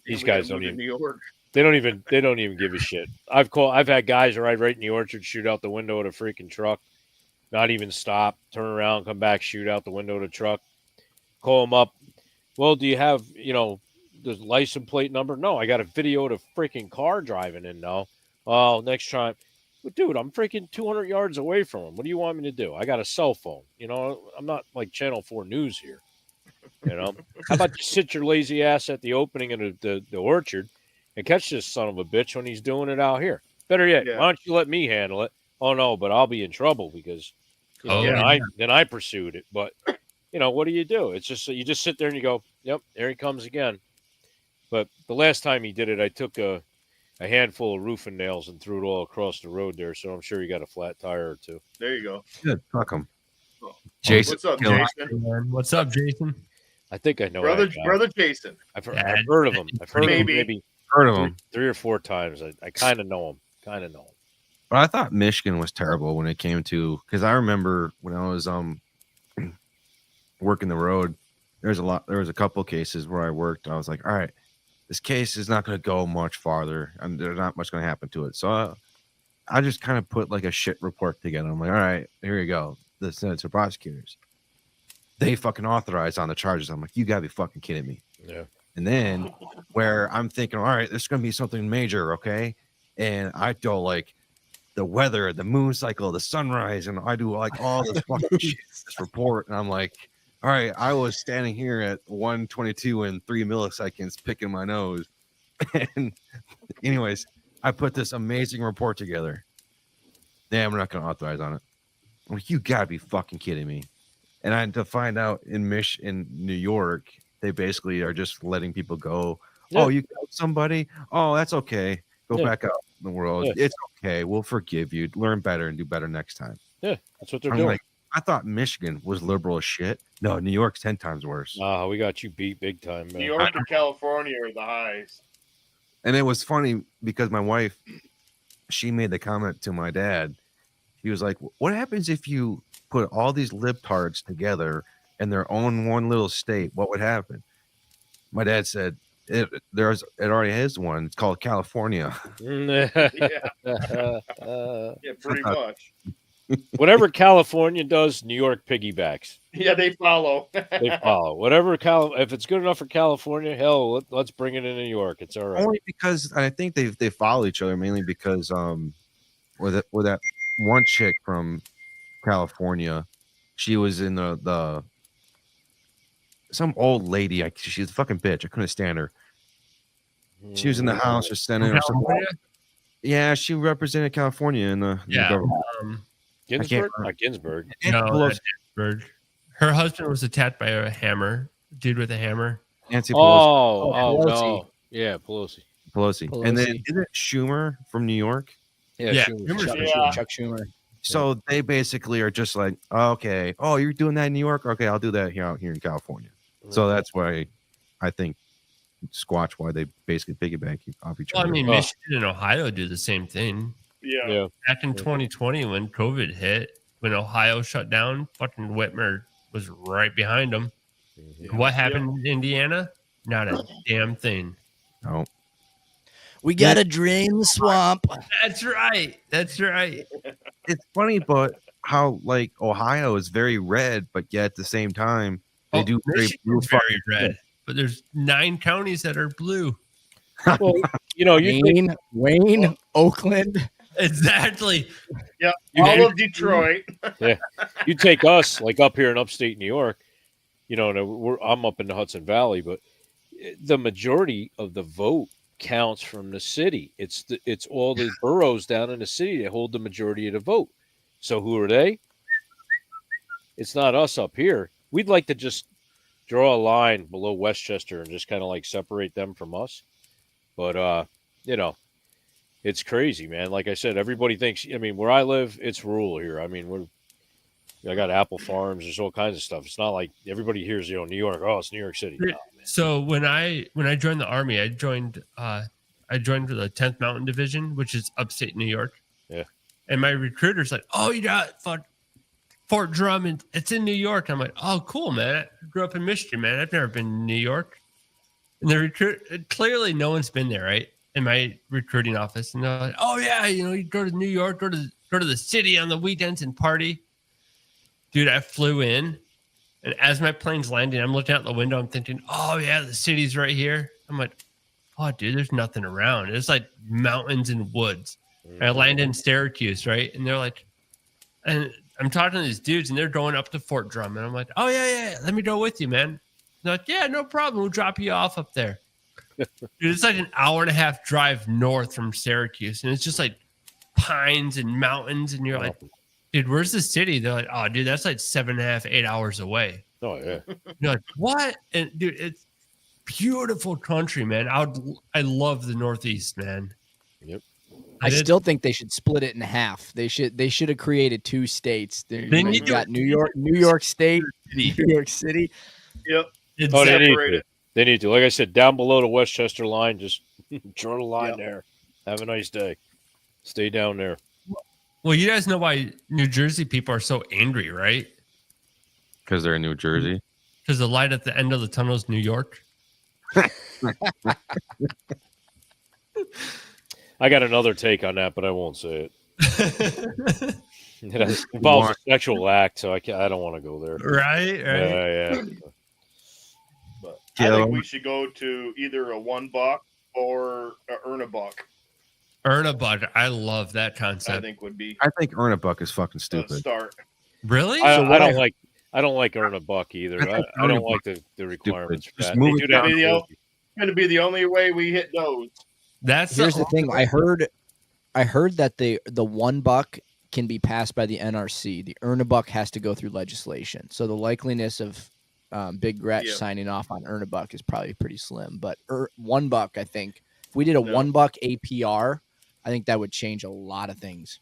S6: these guys don't even. New York. They don't even give a shit. I've had guys ride right in the orchard, shoot out the window of a freaking truck, not even stop, turn around, come back, shoot out the window of the truck, call them up. Well, do you have, the license plate number? No, I got a video of the freaking car driving in now. Oh, next time. But dude, I'm freaking 200 yards away from him. What do you want me to do? I got a cell phone. I'm not like Channel 4 News here. How about you sit your lazy ass at the opening of the orchard and catch this son of a bitch when he's doing it out here. Better yet, why don't you let me handle it? Oh, no, but I'll be in trouble because I pursued it. But, what do you do? It's just you just sit there and you go, yep, there he comes again. But the last time he did it, I took a handful of roofing nails and threw it all across the road there. So I'm sure he got a flat tire or two.
S4: There you go.
S7: Good. Fuck him.
S4: Oh.
S7: Jason.
S4: What's up, Jason?
S3: What's up, Jason?
S6: I think I know
S4: brother Jason.
S6: I've heard of him. I've heard of him maybe.
S7: Heard of him
S6: 3 or 4 times. I kind of know him.
S7: But I thought Michigan was terrible when it came to, because I remember when I was working the road, there was a couple of cases where I worked. I was like, all right, this case is not going to go much farther, and there's not much going to happen to it. So I just kind of put like a shit report together. I'm like, all right, here you go. This to prosecutors. they fucking authorized on the charges. I'm like, you gotta be fucking kidding me.
S6: Yeah.
S7: And then where I'm thinking, all right, there's gonna be something major, okay? And I go like the weather, the moon cycle, the sunrise, and I do like all this fucking shit, this report, and I'm like, all right, I was standing here at 122 and 3 milliseconds picking my nose. And anyways, I put this amazing report together. Damn, we're not gonna authorize on it. I'm like, you gotta be fucking kidding me. And I had to find out in New York, they basically are just letting people go.
S6: Yeah.
S7: Oh, you killed somebody? Oh, that's okay. Go
S6: Yeah.
S7: back out in the world.
S6: Yeah.
S7: It's okay. We'll forgive you. Learn better and do better next time.
S6: Yeah, that's what they're
S7: I'm
S6: doing.
S7: like, I thought Michigan was liberal as shit. No, New York's 10 times worse.
S6: We got you beat big time, man.
S4: New York and California are the highs.
S7: And it was funny because my wife, she made the comment to my dad. He was like, what happens if you put all these libtards together in their own one little state? What would happen? My dad said, it already has one. It's called California.
S4: Yeah, pretty much.
S6: Whatever California does, New York piggybacks.
S4: Yeah, they follow.
S6: They follow. Whatever if it's good enough for California, hell, let's bring it in New York. It's all right.
S7: Only because I think they follow each other mainly because with that one chick from California, she was in the some old lady. She's a fucking bitch. I couldn't stand her. She was in the House or Senate or something. Yeah, she represented California in the government.
S6: Ginsburg? Not Ginsburg.
S3: No, not Ginsburg. Her husband was attacked by a hammer. Dude with a hammer.
S7: Nancy Pelosi.
S6: Oh, no. Yeah, Pelosi.
S7: And then isn't it Schumer from New York?
S3: Yeah.
S5: Chuck Schumer.
S7: So they basically are just like, okay, oh, you're doing that in New York? Okay, I'll do that out here in California. So that's why I think why they basically piggyback off each other.
S3: Well, I mean, Michigan and Ohio do the same thing.
S4: Yeah.
S3: Back in 2020, when COVID hit, when Ohio shut down, fucking Whitmer was right behind them. What happened in Indiana? Not a damn thing.
S7: No.
S5: We got to drain the swamp.
S3: That's right.
S7: It's funny, but how like Ohio is very red, but yet at the same time they do very blue.
S3: Very red. But there's 9 counties that are blue.
S6: Well, you
S5: Wayne, Oakland.
S3: Exactly.
S4: Yeah. All of Detroit.
S6: Yeah. You take us like up here in upstate New York, I'm up in the Hudson Valley, but the majority of the vote counts from the city. It's all the boroughs down in the city that hold the majority of the vote. So who are they? It's not us up here. We'd like to just draw a line below Westchester and just kind of like separate them from us. But it's crazy, man. Like I said, everybody thinks, where I live, it's rural here. I got apple farms. There's all kinds of stuff. It's not like everybody hears, New York. Oh, it's New York City. No,
S3: so when I joined the Army, I joined the 10th Mountain Division, which is upstate New York.
S6: Yeah. And
S3: my recruiter's like, "Oh, you got Fort Drum, and it's in New York." I'm like, "Oh, cool, man. I grew up in Michigan, man. I've never been to New York." And the clearly no one's been there, right? In my recruiting office, and they're like, "Oh yeah, you go to New York, go to the city on the weekends and party." Dude, I flew in, and as my plane's landing, I'm looking out the window. I'm thinking, "Oh yeah, the city's right here." I'm like, "Oh, dude, there's nothing around. It's like mountains and woods." Mm-hmm. I land in Syracuse, right? And they're like, and I'm talking to these dudes, and they're going up to Fort Drum, and I'm like, "Oh yeah, let me go with you, man." They're like, "Yeah, no problem. We'll drop you off up there." Dude, it's like an hour-and-a-half drive north from Syracuse, and it's just like pines and mountains, and you're like, "Dude, where's the city?" They're like, "Oh, dude, that's like 7.5, 8 hours away."
S6: Oh yeah.
S3: You're like, "What?" And dude, it's beautiful country, man. I love the Northeast, man.
S6: Yep.
S5: I still think they should split it in half. They should have created 2 states. You got New York State, New York City.
S4: Yep.
S6: They need to. Like I said, down below the Westchester line, just draw the line there. Have a nice day. Stay down there.
S3: Well, you guys know why New Jersey people are so angry, right?
S7: Because they're in New Jersey.
S3: Because the light at the end of the tunnel is New York.
S6: I got another take on that, but I won't say it. It involves a sexual act, so I don't want to go there.
S3: Right.
S6: Yeah.
S4: But I think we should go to either a $1 or earn a buck.
S3: Earn a buck. I love that concept.
S4: I think would be.
S7: I think earn a buck is fucking stupid.
S4: Start.
S3: Really?
S6: I don't like earn a buck either. I don't like the requirements for that.
S7: Move it down.
S4: It's going to be the only way we hit those.
S5: Here's the thing. I heard that the $1 can be passed by the NRC. The earn a buck has to go through legislation. So the likeliness of Big Gretsch signing off on earn a buck is probably pretty slim. But $1, I think, if we did a $1 APR, I think that would change a lot of things.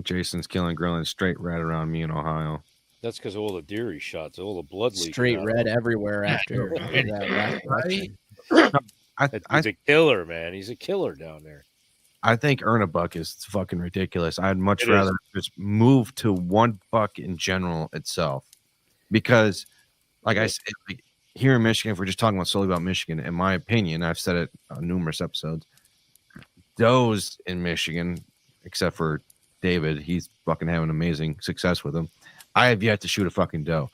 S7: Jason's killing grilling straight red around me in Ohio.
S6: That's because all the deer he shot, all the blood leaking.
S5: Straight red everywhere after that last election.
S6: He's a killer, man. He's a killer down there.
S7: I think earn a buck is fucking ridiculous. I'd much rather just move to $1 in general itself, because, like I said, like, here in Michigan, if we're just talking solely about Michigan, in my opinion, I've said it on numerous episodes, does in Michigan, except for David, he's fucking having amazing success with them. I have yet to shoot a fucking doe.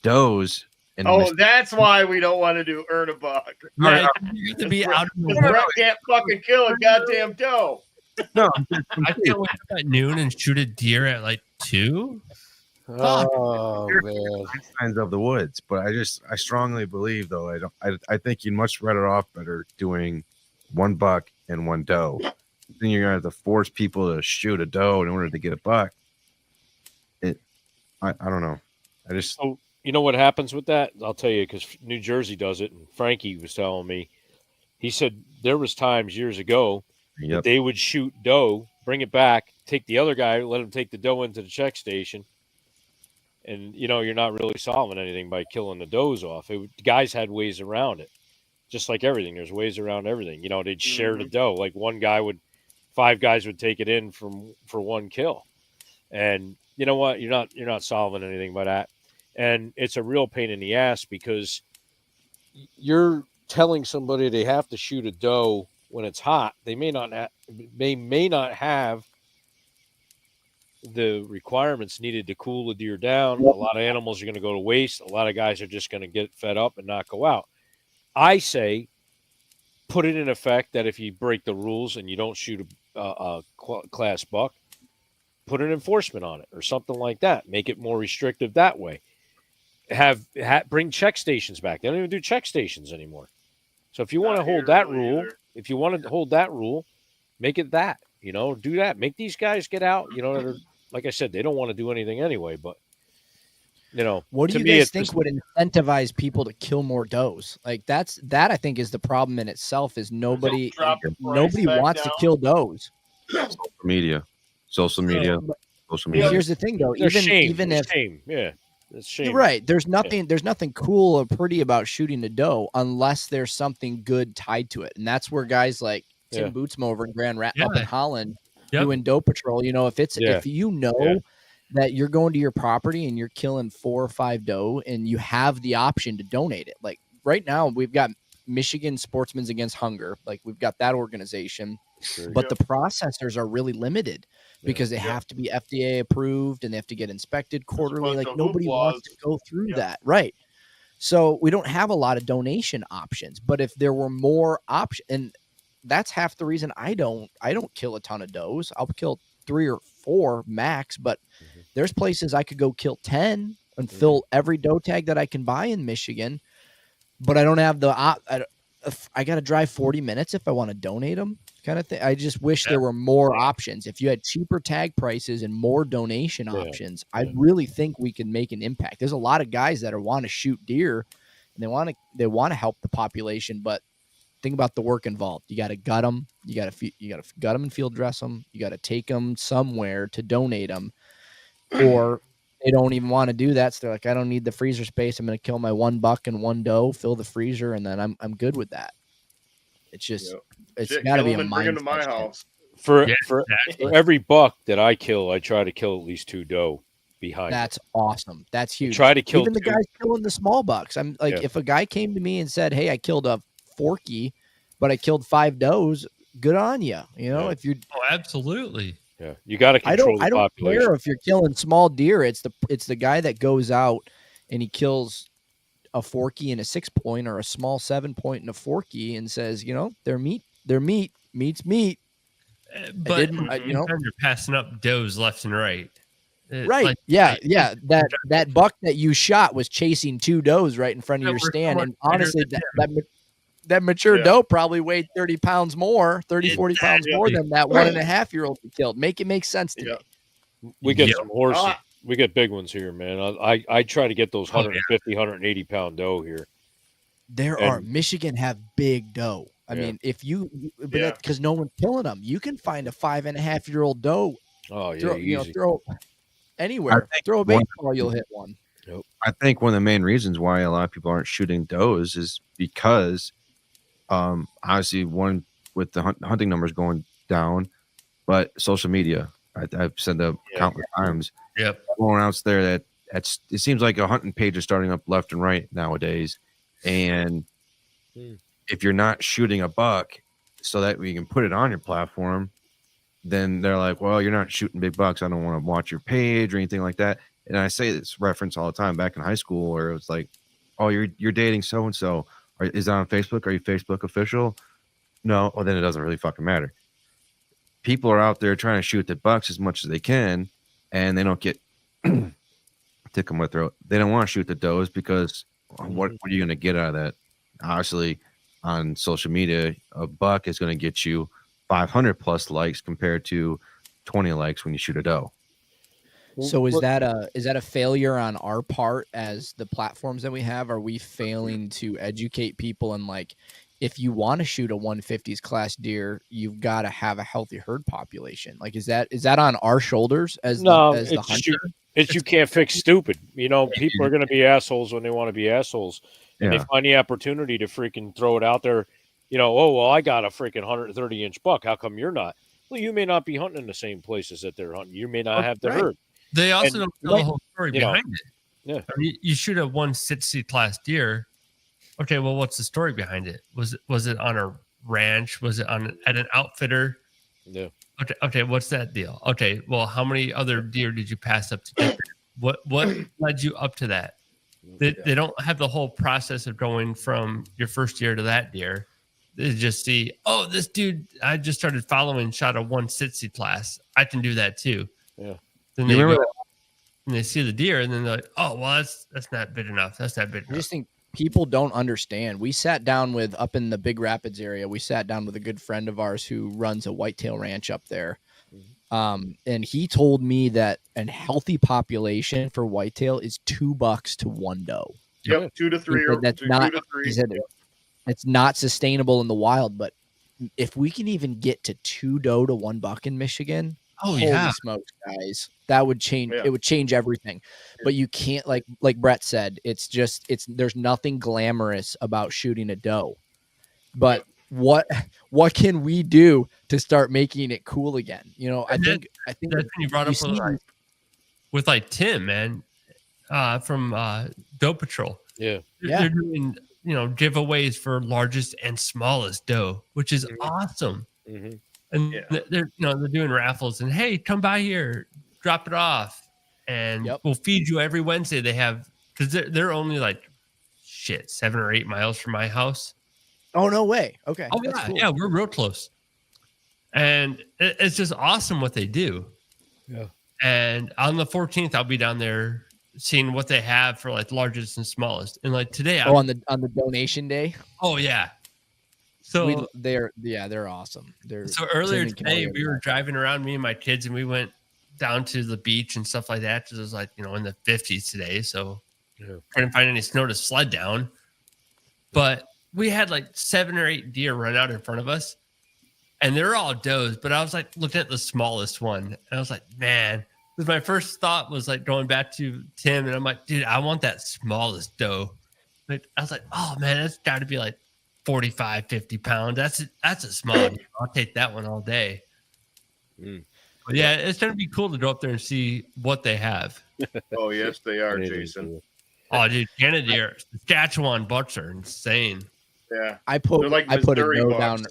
S7: Does.
S4: That's why we don't want to do earn a buck.
S3: Right. You have to be out of the
S4: Brett can't fucking kill a goddamn doe.
S7: No,
S3: I can't wake up at noon and shoot a deer at like 2.
S6: Oh man,
S7: signs of the woods. But I strongly believe, though, I think you'd much better doing $1 and 1 doe. Then you're gonna have to force people to shoot a doe in order to get a buck. I don't know.
S6: So you know what happens with that? I'll tell you, because New Jersey does it, and Frankie was telling me. He said there was times years ago that they would shoot doe, bring it back, take the other guy, let him take the doe into the check station, and you're not really solving anything by killing the does off. Guys had ways around it, just like everything. There's ways around everything. They'd share the doe. Like 5 guys would take it in for 1 kill, and you know what? You're not solving anything by that. And it's a real pain in the ass, because you're telling somebody they have to shoot a doe when it's hot. They may not have the requirements needed to cool the deer down. A lot of animals are going to go to waste. A lot of guys are just going to get fed up and not go out. I say put it in effect that if you break the rules and you don't shoot a class buck, put an enforcement on it or something like that. Make it more restrictive that way. Bring check stations back. They don't even do check stations anymore. So if you want to hold that rule, make it that. Do that. Make these guys get out. Like I said, they don't want to do anything anyway. But
S5: what do you guys think would incentivize people to kill more does? Like that I think is the problem in itself. Is nobody wants to kill does. Social media. Here's the thing, though. Even if you're right, there's nothing cool or pretty about shooting a doe unless there's something good tied to it, and that's where guys like Tim Bootsma over in Grand Rapids up in Holland doing doe patrol. If that you're going to your property and you're killing 4 or 5 doe, and you have the option to donate it. Like right now, we've got Michigan Sportsmen Against Hunger. Like we've got that organization, but the processors are really limited. Because they have to be FDA approved and they have to get inspected quarterly. Like nobody wants to go through that. Right. So we don't have a lot of donation options, but if there were more options, and that's half the reason I don't kill a ton of does. I'll kill 3 or 4 max, but there's places I could go kill 10 and fill every doe tag that I can buy in Michigan, but I don't have I got to drive 40 minutes if I want to donate them. Kind of thing. I just wish there were more options. If you had cheaper tag prices and more donation options, I really think we can make an impact. There's a lot of guys that want to shoot deer, and they want to help the population, but think about the work involved. You got to gut them. You got to gut them and field dress them. You got to take them somewhere to donate them, or they don't even want to do that. So they're like, I don't need the freezer space. I'm going to kill my $1 and 1 doe, fill the freezer, and then I'm good with that. It's just. It's got to be a mindset.
S4: To my house.
S6: For every buck that I kill, I try to kill at least 2 doe behind.
S5: That's awesome. That's huge.
S6: Try to kill
S5: even the guys killing the small bucks. I'm like, if a guy came to me and said, "Hey, I killed a forky, but I killed 5 does," good on you. If you
S3: absolutely.
S6: Yeah, you got to control the
S5: I don't
S6: population.
S5: care if you're killing small deer. It's the guy that goes out and he kills a 4-key and a 6-point, or a small 7-point and a 4-key, and says, they're meat. Meat's meat.
S3: But
S5: you're
S3: passing up does left and right.
S5: Right. That buck that you shot was chasing 2 does right in front of your stand. And honestly, that mature doe probably weighed 30 pounds more, 40 pounds more than that 1.5-year-old you killed. Make it make sense to me.
S6: We get some horses. We get big ones here, man. I try to get those 150, 180 pound doe here.
S5: Michigan have big doe. I mean, because no one's killing them. You can find a 5.5-year-old doe.
S6: Oh yeah,
S5: throw anywhere. Throw a baseball, you'll hit one.
S7: Yep. I think one of the main reasons why a lot of people aren't shooting does is because, obviously, one with the hunting numbers going down, but social media. I've said that countless times.
S3: Yep.
S7: Going out there it seems like a hunting page is starting up left and right nowadays, and if you're not shooting a buck so that we can put it on your platform, then they're like, well, you're not shooting big bucks. I don't want to watch your page or anything like that. And I say this reference all the time back in high school, where it was like, oh, you're dating so and so. Is that on Facebook? Are you Facebook official? No. Well, then it doesn't really fucking matter. People are out there trying to shoot the bucks as much as they can, and they don't get tickle my throat. They don't want to shoot the does because what are you going to get out of that? Obviously, on social media, a buck is going to get you 500 plus likes compared to 20 likes when you shoot a doe.
S5: So is that a failure on our part as the platforms that we have? Are we failing to educate people? And like, if you want to shoot a 150s class deer, you've got to have a healthy herd population. Like, is that on our shoulders as the hunter?
S6: You can't fix stupid. People are going to be assholes when they want to be assholes. And they find the opportunity to freaking throw it out there. Oh, well, I got a freaking 130-inch buck. How come you're not? Well, you may not be hunting in the same places that they're hunting. You may not have the herd.
S3: They also don't tell the whole story behind it.
S6: Yeah.
S3: I mean, you shoot a 160 class deer. Okay, well, what's the story behind it? Was it on a ranch? Was it at an outfitter?
S6: Yeah.
S3: Okay, what's that deal? Okay, well, how many other deer did you pass up to get there? What led you up to that? They don't have the whole process of going from your first deer to that deer. They just see, oh, this dude I just started following shot a 160 class. I can do that too.
S6: Yeah.
S3: Then they go and they see the deer, and then they're like, oh, well, that's not big enough. That's not big enough.
S5: I just think people don't understand. We sat down up in the Big Rapids area. We sat down with a good friend of ours who runs a whitetail ranch up there. And he told me that a healthy population for whitetail is 2 bucks to 1 doe.
S4: Yep, 2 to 3.
S5: He said it's not sustainable in the wild, but if we can even get to 2 doe to 1 buck in Michigan, holy smokes, guys, that would change. It would change everything. But you can't, like Brett said, there's nothing glamorous about shooting a doe. But what can we do to start making it cool again? I think that's
S3: when you brought up with like Tim, man, from Doe Patrol.
S6: Yeah.
S3: They're doing giveaways for largest and smallest doe, which is awesome.
S6: Mm-hmm.
S3: And they're doing raffles, and hey, come by here, drop it off, and we'll feed you every Wednesday. They have, because they're only like 7 or 8 miles from my house.
S5: Oh, no way. Okay.
S3: Oh yeah, we're real close, and it's just awesome what they do.
S6: Yeah.
S3: And on the 14th, I'll be down there seeing what they have for like largest and smallest. And like today,
S5: on the donation day.
S3: Oh yeah. So
S5: they're awesome.
S3: So earlier today, we were driving around, me and my kids, and we went down to the beach and stuff like that. Because it was like, in the 50s today. So couldn't find any snow to sled down. But we had like 7 or 8 deer run out in front of us. And they're all does. But I was like, looking at the smallest one. And I was like, man, because my first thought was like going back to Tim. And I'm like, dude, I want that smallest doe. Like, I was like, oh man, that's got to be like 45, 50 pounds. That's a small deer. I'll take that one all day. But yeah, it's going to be cool to go up there and see what they have.
S4: Oh, yes, they are, Jason.
S3: Oh, dude, Canada deer, Saskatchewan bucks are insane.
S4: Yeah.
S5: I put a doe down.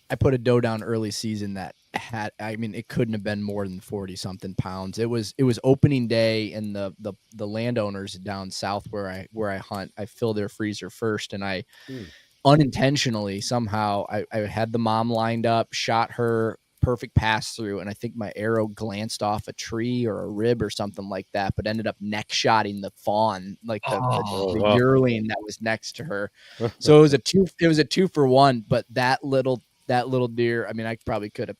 S5: I put a doe down early season that it couldn't have been more than 40 something pounds. It was opening day, and the landowners down south where I hunt, I fill their freezer first, and I unintentionally somehow I had the mom lined up, shot her, perfect pass through, and I think my arrow glanced off a tree or a rib or something like that, but ended up neck shotting the fawn, like the yearling that was next to her. So it was a 2-for-1, but that little deer, I mean, I probably could have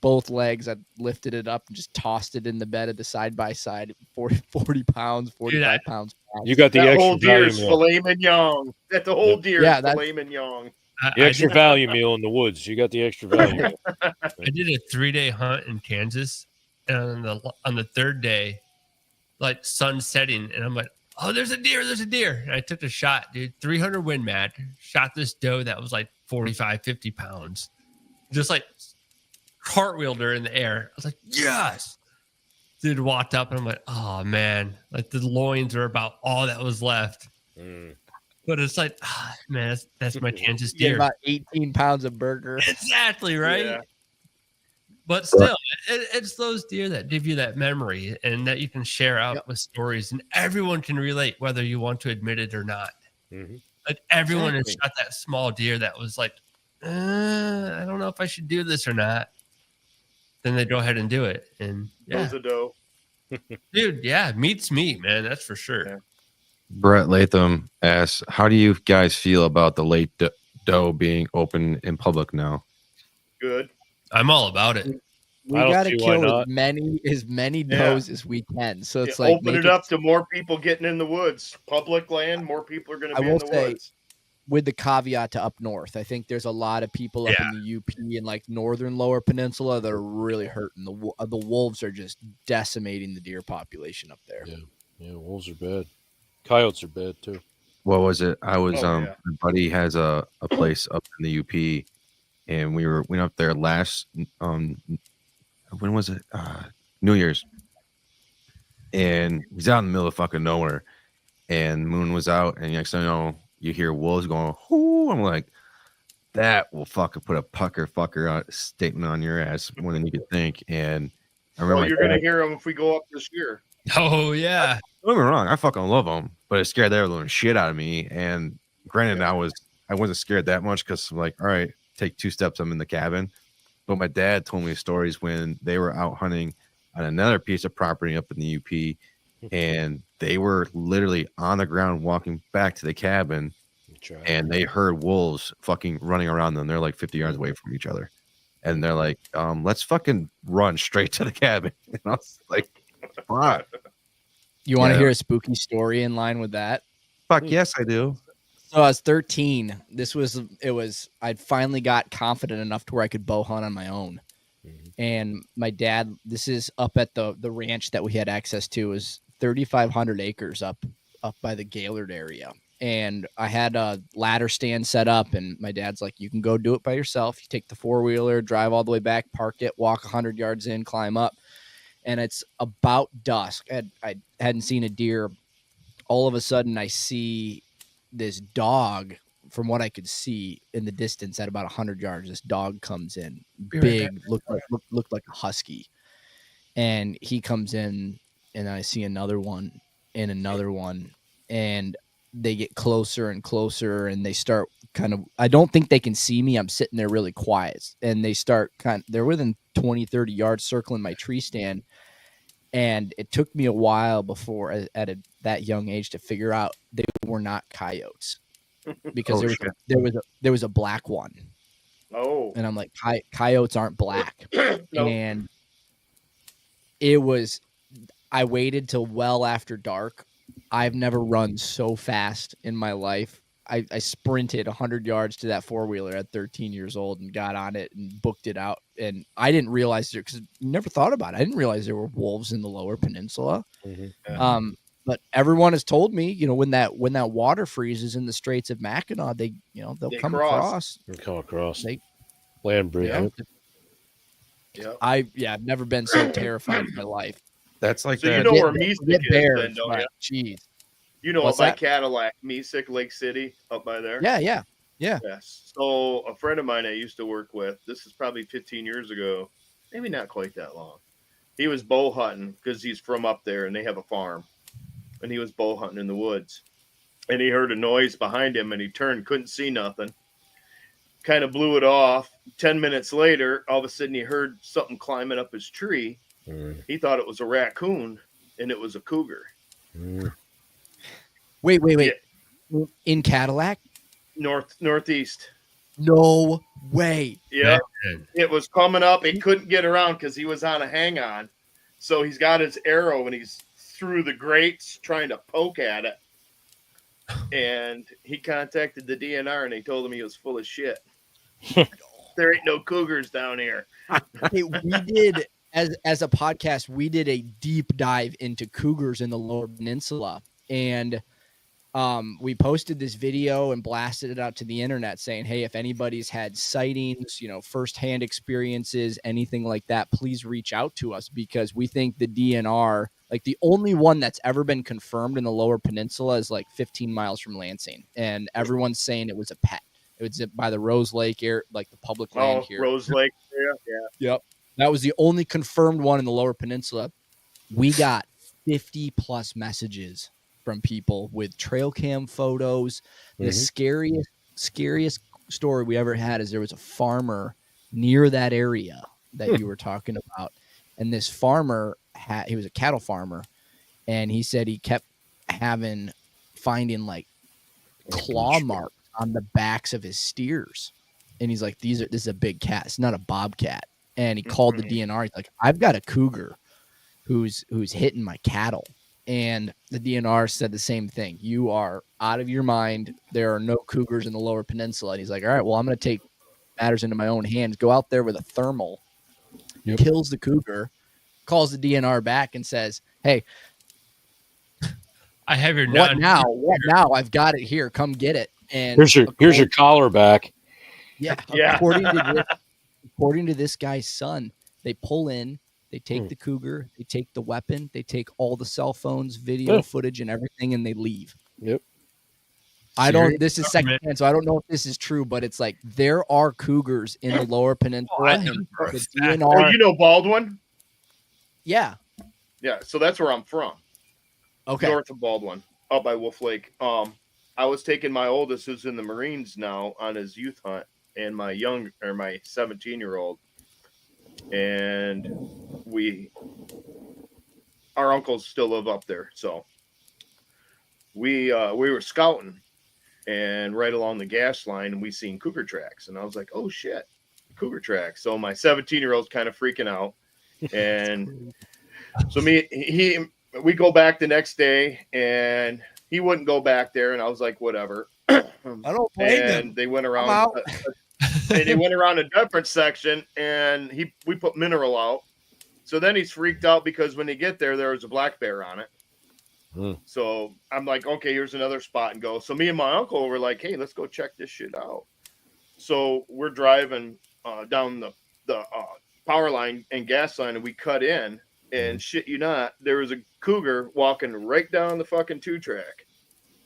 S5: both legs. I lifted it up and just tossed it in the bed of the side by side, 40 pounds, 45 pounds.
S6: You got the
S4: that
S6: extra
S4: whole deer's
S6: value meal.
S4: filet mignon. That the whole deer is filet mignon.
S6: The extra value meal in the woods. You got the extra value meal.
S3: I did a 3-day hunt in Kansas, and on the third day, like sun setting, and I'm like, oh, there's a deer. And I took a shot, dude, 300 Win Mag, shot this doe that was like 45, 50 pounds. Just like cartwheeled her in the air. I was like, yes. Dude walked up, and I'm like, oh, man. Like the loins are about all that was left. But it's like, man, that's my Kansas deer.
S5: About 18 pounds of burger.
S3: Exactly, right?
S4: Yeah.
S3: But still, it's those deer that give you that memory and that you can share out with stories, and everyone can relate, whether you want to admit it or not. Like everyone has shot that small deer that was like, I don't know if I should do this or not. Then they go ahead and do it. And yeah,
S4: a doe.
S3: Dude, yeah, meat's meat, man. That's for sure.
S4: Yeah.
S7: Brett Latham asks, how do you guys feel about the late doe being open in public now?
S4: Good.
S3: I'm all about it.
S5: We got to kill as many does as we can. So it's like
S4: open it up to more people getting in the woods. Public land, more people are going to be in the woods.
S5: With the caveat to up north, I think there's a lot of people up in the UP and like northern lower peninsula that are really hurting. The wolves are just decimating the deer population up there.
S6: Yeah, wolves are bad. Coyotes are bad too.
S7: What was it? I was my buddy has a place up in the UP, and we went up there last when was it? New Year's. And he's out in the middle of fucking nowhere, and moon was out, and next thing you know, you hear wolves going, "Whoo!" I'm like, that will fucking put a fucker statement on your ass more than you could think. And I remember
S4: you're gonna hear them if we go up this year.
S3: Oh yeah.
S7: Don't get me wrong, I fucking love them, but it scared the living shit out of me. And granted, I wasn't scared that much because I'm like, all right, take 2 steps, I'm in the cabin. But my dad told me stories when they were out hunting on another piece of property up in the UP, and they were literally on the ground walking back to the cabin, and they heard wolves fucking running around them. They're like 50 yards away from each other, and they're like, let's fucking run straight to the cabin. And I was like, what?
S5: You want to hear a spooky story in line with that?
S7: Fuck yes, I do.
S5: So I was 13. I'd finally got confident enough to where I could bow hunt on my own. And my dad, this is up at the ranch that we had access to, is 3,500 acres up by the Gaylord area. And I had a ladder stand set up, and my dad's like, you can go do it by yourself. You take the 4-wheeler, drive all the way back, park it, walk 100 yards in, climb up. And it's about dusk. I hadn't seen a deer. All of a sudden, I see this dog, from what I could see in the distance at about 100 yards. This dog comes in, big, looked like a husky. And he comes in, and I see another one and another one. And they get closer and closer, and they start kind of, I don't think they can see me. I'm sitting there really quiet. And they start they're within 20, 30 yards circling my tree stand. And it took me a while before, at that young age, to figure out they were not coyotes, because there was a black one.
S4: Oh,
S5: and I'm like, coyotes aren't black.
S4: Nope.
S5: And I waited till well after dark. I've never run so fast in my life. I sprinted 100 yards to that 4-wheeler at 13 years old and got on it and booked it out. And I didn't realize there, because never thought about it. I didn't realize there were wolves in the lower peninsula.
S6: Mm-hmm.
S5: But everyone has told me, when that water freezes in the Straits of Mackinac, they'll come across.
S6: They come across. Land bridge.
S4: Yeah.
S5: I've never been so terrified in my life.
S7: That's like
S4: so
S7: that.
S4: you know where Mesick is, then, don't you?
S5: Jeez.
S4: You know,
S5: What's
S4: up by
S5: that?
S4: Cadillac, Mesick, Lake City, up by there.
S5: Yeah.
S4: Yes. So a friend of mine I used to work with, this is probably 15 years ago, maybe not quite that long. He was bow hunting because he's from up there and they have a farm. And he was bow hunting in the woods. And he heard a noise behind him and he turned, couldn't see nothing. Kind of blew it off. 10 minutes later, all of a sudden he heard something climbing up his tree. He thought it was a raccoon and it was a cougar.
S5: Wait. Yeah. In Cadillac?
S4: Northeast.
S5: No way.
S4: Yeah. It was coming up. He couldn't get around because he was on a hang-on. So he's got his arrow and he's through the grates trying to poke at it. And he contacted the DNR and they told him he was full of shit. There ain't no cougars down here.
S5: Hey, we did, as a podcast, we did a deep dive into cougars in the Lower Peninsula. And we posted this video and blasted it out to the internet saying, hey, if anybody's had sightings, firsthand experiences, anything like that, please reach out to us, because we think the DNR, like the only one that's ever been confirmed in the Lower Peninsula is like 15 miles from Lansing. And everyone's saying it was a pet. It was by the Rose Lake area, like the public land here.
S4: Rose Lake. Yeah.
S5: Yep. That was the only confirmed one in the Lower Peninsula. We got 50 plus messages from people with trail cam photos. The scariest story we ever had is there was a farmer near that area that you were talking about. And this farmer he was a cattle farmer, and he said he kept finding like claw marks on the backs of his steers. And he's like, this is a big cat. It's not a bobcat. And he called the DNR. He's like, I've got a cougar who's hitting my cattle. And the DNR said the same thing. You are out of your mind. There are no cougars in the Lower Peninsula. And he's like, all right, well, I'm going to take matters into my own hands. Go out there with a thermal, kills the cougar, calls the DNR back and says, hey,
S3: I have your
S5: what now? I've got it here. Come get it. And
S6: here's your collar back.
S5: Yeah. According to this guy's son, they pull in, they take the cougar, they take the weapon, they take all the cell phones, video footage, and everything, and they leave.
S6: Yep.
S5: This is secondhand, so I don't know if this is true, but it's like there are cougars in the Lower Peninsula. And the DNR,
S4: you know Baldwin?
S5: Yeah.
S4: Yeah, so that's where I'm from.
S5: Okay.
S4: North of Baldwin, up by Wolf Lake. I was taking my oldest, who's in the Marines now, on his youth hunt, and my 17-year-old. And our uncles still live up there, so we were scouting, and right along the gas line, and we seen cougar tracks, and I was like, oh shit, cougar tracks. So my 17-year-old's kind of freaking out, and so we go back the next day, and he wouldn't go back there, and I was like, whatever.
S5: I don't blame them.
S4: And they went around. And he went around a different section, and we put mineral out. So then he's freaked out because when they get there was a black bear on it. So I'm like, okay, here's another spot and go. So me and my uncle were like, hey, let's go check this shit out. So we're driving down the power line and gas line, and we cut in, and shit you not, there was a cougar walking right down the fucking 2-track.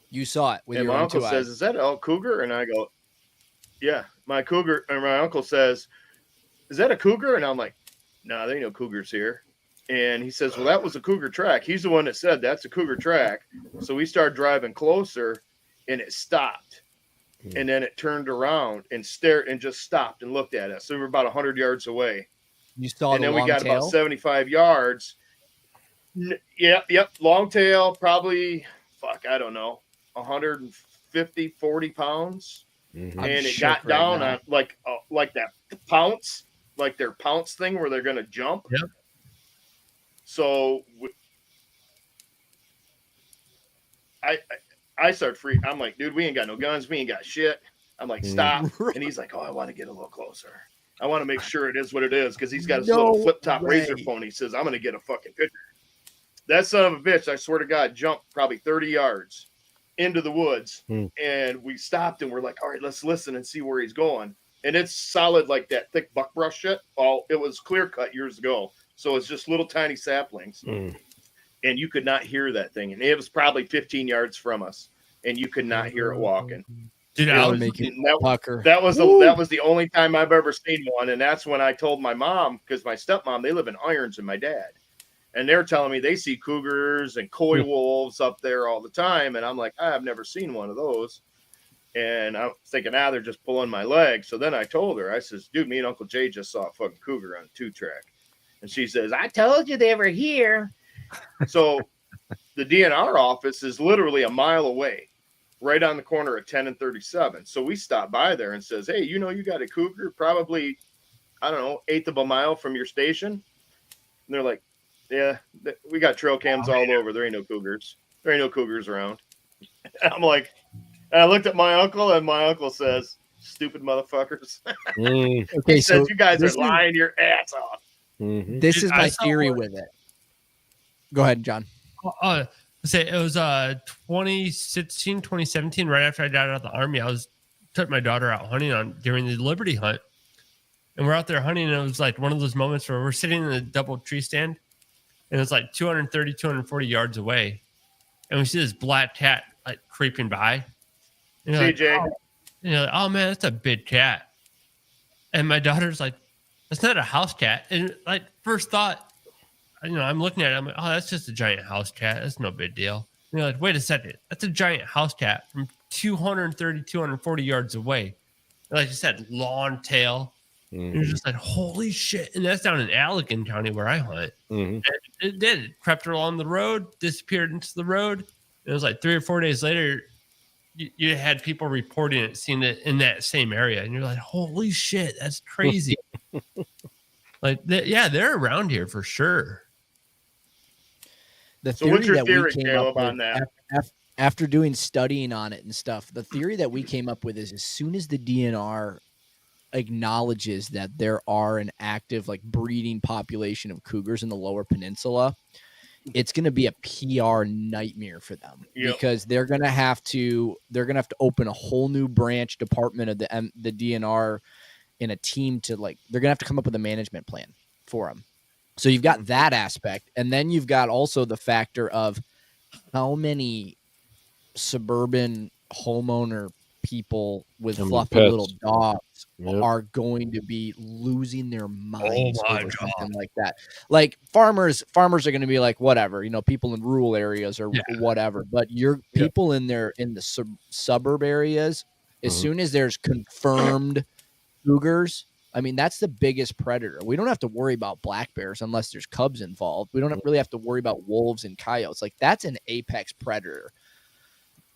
S5: You saw it with
S4: and
S5: your
S4: my
S5: own
S4: uncle
S5: 2
S4: says,
S5: eyes.
S4: is that an elk cougar? And I go, yeah. My uncle says, is that a cougar? And I'm like, no, there ain't no cougars here. And he says, well, that was a cougar track. He's the one that said that's a cougar track. So we started driving closer, and it stopped. And then it turned around and stared and just stopped and looked at us. So we were about 100 yards away.
S5: You saw
S4: and
S5: the
S4: then we
S5: long
S4: got
S5: tail?
S4: About 75 yards. Yep. Long tail, probably, I don't know, 150, 40 pounds.
S5: I'm
S4: And it
S5: shook
S4: got
S5: right
S4: down
S5: now.
S4: on like that pounce, like their pounce thing where they're going to jump.
S3: Yep.
S4: So I start freaking. I'm like, dude, we ain't got no guns. We ain't got shit. I'm like, stop. And he's like, oh, I want to get a little closer. I want to make sure it is what it is, because he's got his little flip top razor phone. He says, I'm going to get a fucking picture. That son of a bitch, I swear to God, jumped probably 30 yards into the woods. And we stopped and we're like, all right, let's listen and see where he's going. And it's solid like that thick buckbrush shit. It was clear cut years ago. So it's just little tiny saplings. And you could not hear that thing. And it was probably 15 yards from us. And you could not hear it walking.
S3: Dude,
S5: That
S3: I
S5: would
S3: was
S5: make you
S4: that,
S5: pucker.
S4: that was the only time I've ever seen one, and that's when I told my mom, because my stepmom, they live in Irons, and my dad, and they're telling me they see cougars and coy wolves up there all the time, and I'm like, I've never seen one of those, and I was thinking, they're just pulling my leg. So then I told her, I says, dude, me and Uncle Jay just saw a fucking cougar on a 2-track, and she says, I told you they were here. So the DNR office is literally a mile away, right on the corner of 10 and 37. So we stopped by there and says, hey, you got a cougar probably, I don't know, 1/8 of a mile from your station. And they're like, yeah, we got trail cams all over. There ain't no cougars. There ain't no cougars around. And I'm like, and I looked at my uncle, and my uncle says, stupid motherfuckers.
S5: Okay,
S4: He
S5: so
S4: says, you guys are
S5: this is-
S4: lying your ass off.
S5: This
S3: Dude,
S5: is
S3: I
S5: my
S3: saw
S5: theory
S3: one-
S5: with it. Go ahead, John.
S3: Say it was 2016, 2017, right after I got out of the Army. I took my daughter out hunting during the Liberty hunt, and we're out there hunting, and it was like one of those moments where we're sitting in a double tree stand, and it's like 230, 240 yards away, and we see this black cat like creeping by. And you're
S4: CJ.
S3: like, oh man, that's a big cat. And my daughter's like, that's not a house cat. And like first thought, I'm looking at it. I'm like, oh, that's just a giant house cat. That's no big deal. And you're like, wait a second. That's a giant house cat from 230, 240 yards away. And like you said, long tail. And you're just like, holy shit. And that's down in Allegan County where I hunt. And it did. It crept along the road, disappeared into the road. And it was like 3 or 4 days later, you had people reporting it, seeing it in that same area. And you're like, holy shit, that's crazy. They're around here for sure.
S5: The
S4: So what's your
S5: that we
S4: theory,
S5: came
S4: Caleb,
S5: up with
S4: on that?
S5: after doing studying on it and stuff, the theory that we came up with is as soon as the DNR acknowledges that there are an active like breeding population of cougars in the Lower Peninsula, it's going to be a PR nightmare for them because they're going to have to open a whole new branch department of the DNR in a team to they're going to have to come up with a management plan for them. So you've got that aspect, and then you've got also the factor of how many suburban homeowner people with fluffy
S6: pets.
S5: little dogs are going to be losing their minds over something like that. Like farmers are going to be like, whatever, people in rural areas or whatever, but your people in the suburb areas, as soon as there's confirmed cougars, I mean, that's the biggest predator. We don't have to worry about black bears unless there's cubs involved. We don't really have to worry about wolves and coyotes. Like that's an apex predator.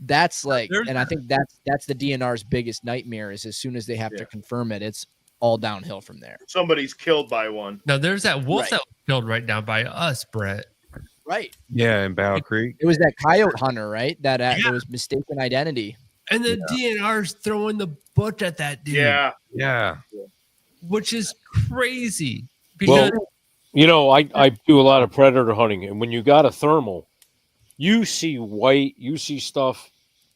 S5: That's and I think that's the DNR's biggest nightmare is as soon as they have to confirm it, it's all downhill from there.
S4: Somebody's killed by one.
S3: No, there's that wolf that was killed right down by us, Brett.
S5: Right.
S7: Yeah, in Battle Creek.
S5: It was that coyote hunter, right? That it was mistaken identity.
S3: And the DNR's throwing the book at that dude.
S7: Yeah.
S3: Which is crazy. Because
S6: I do a lot of predator hunting, and when you got a thermal, you see white, you see stuff.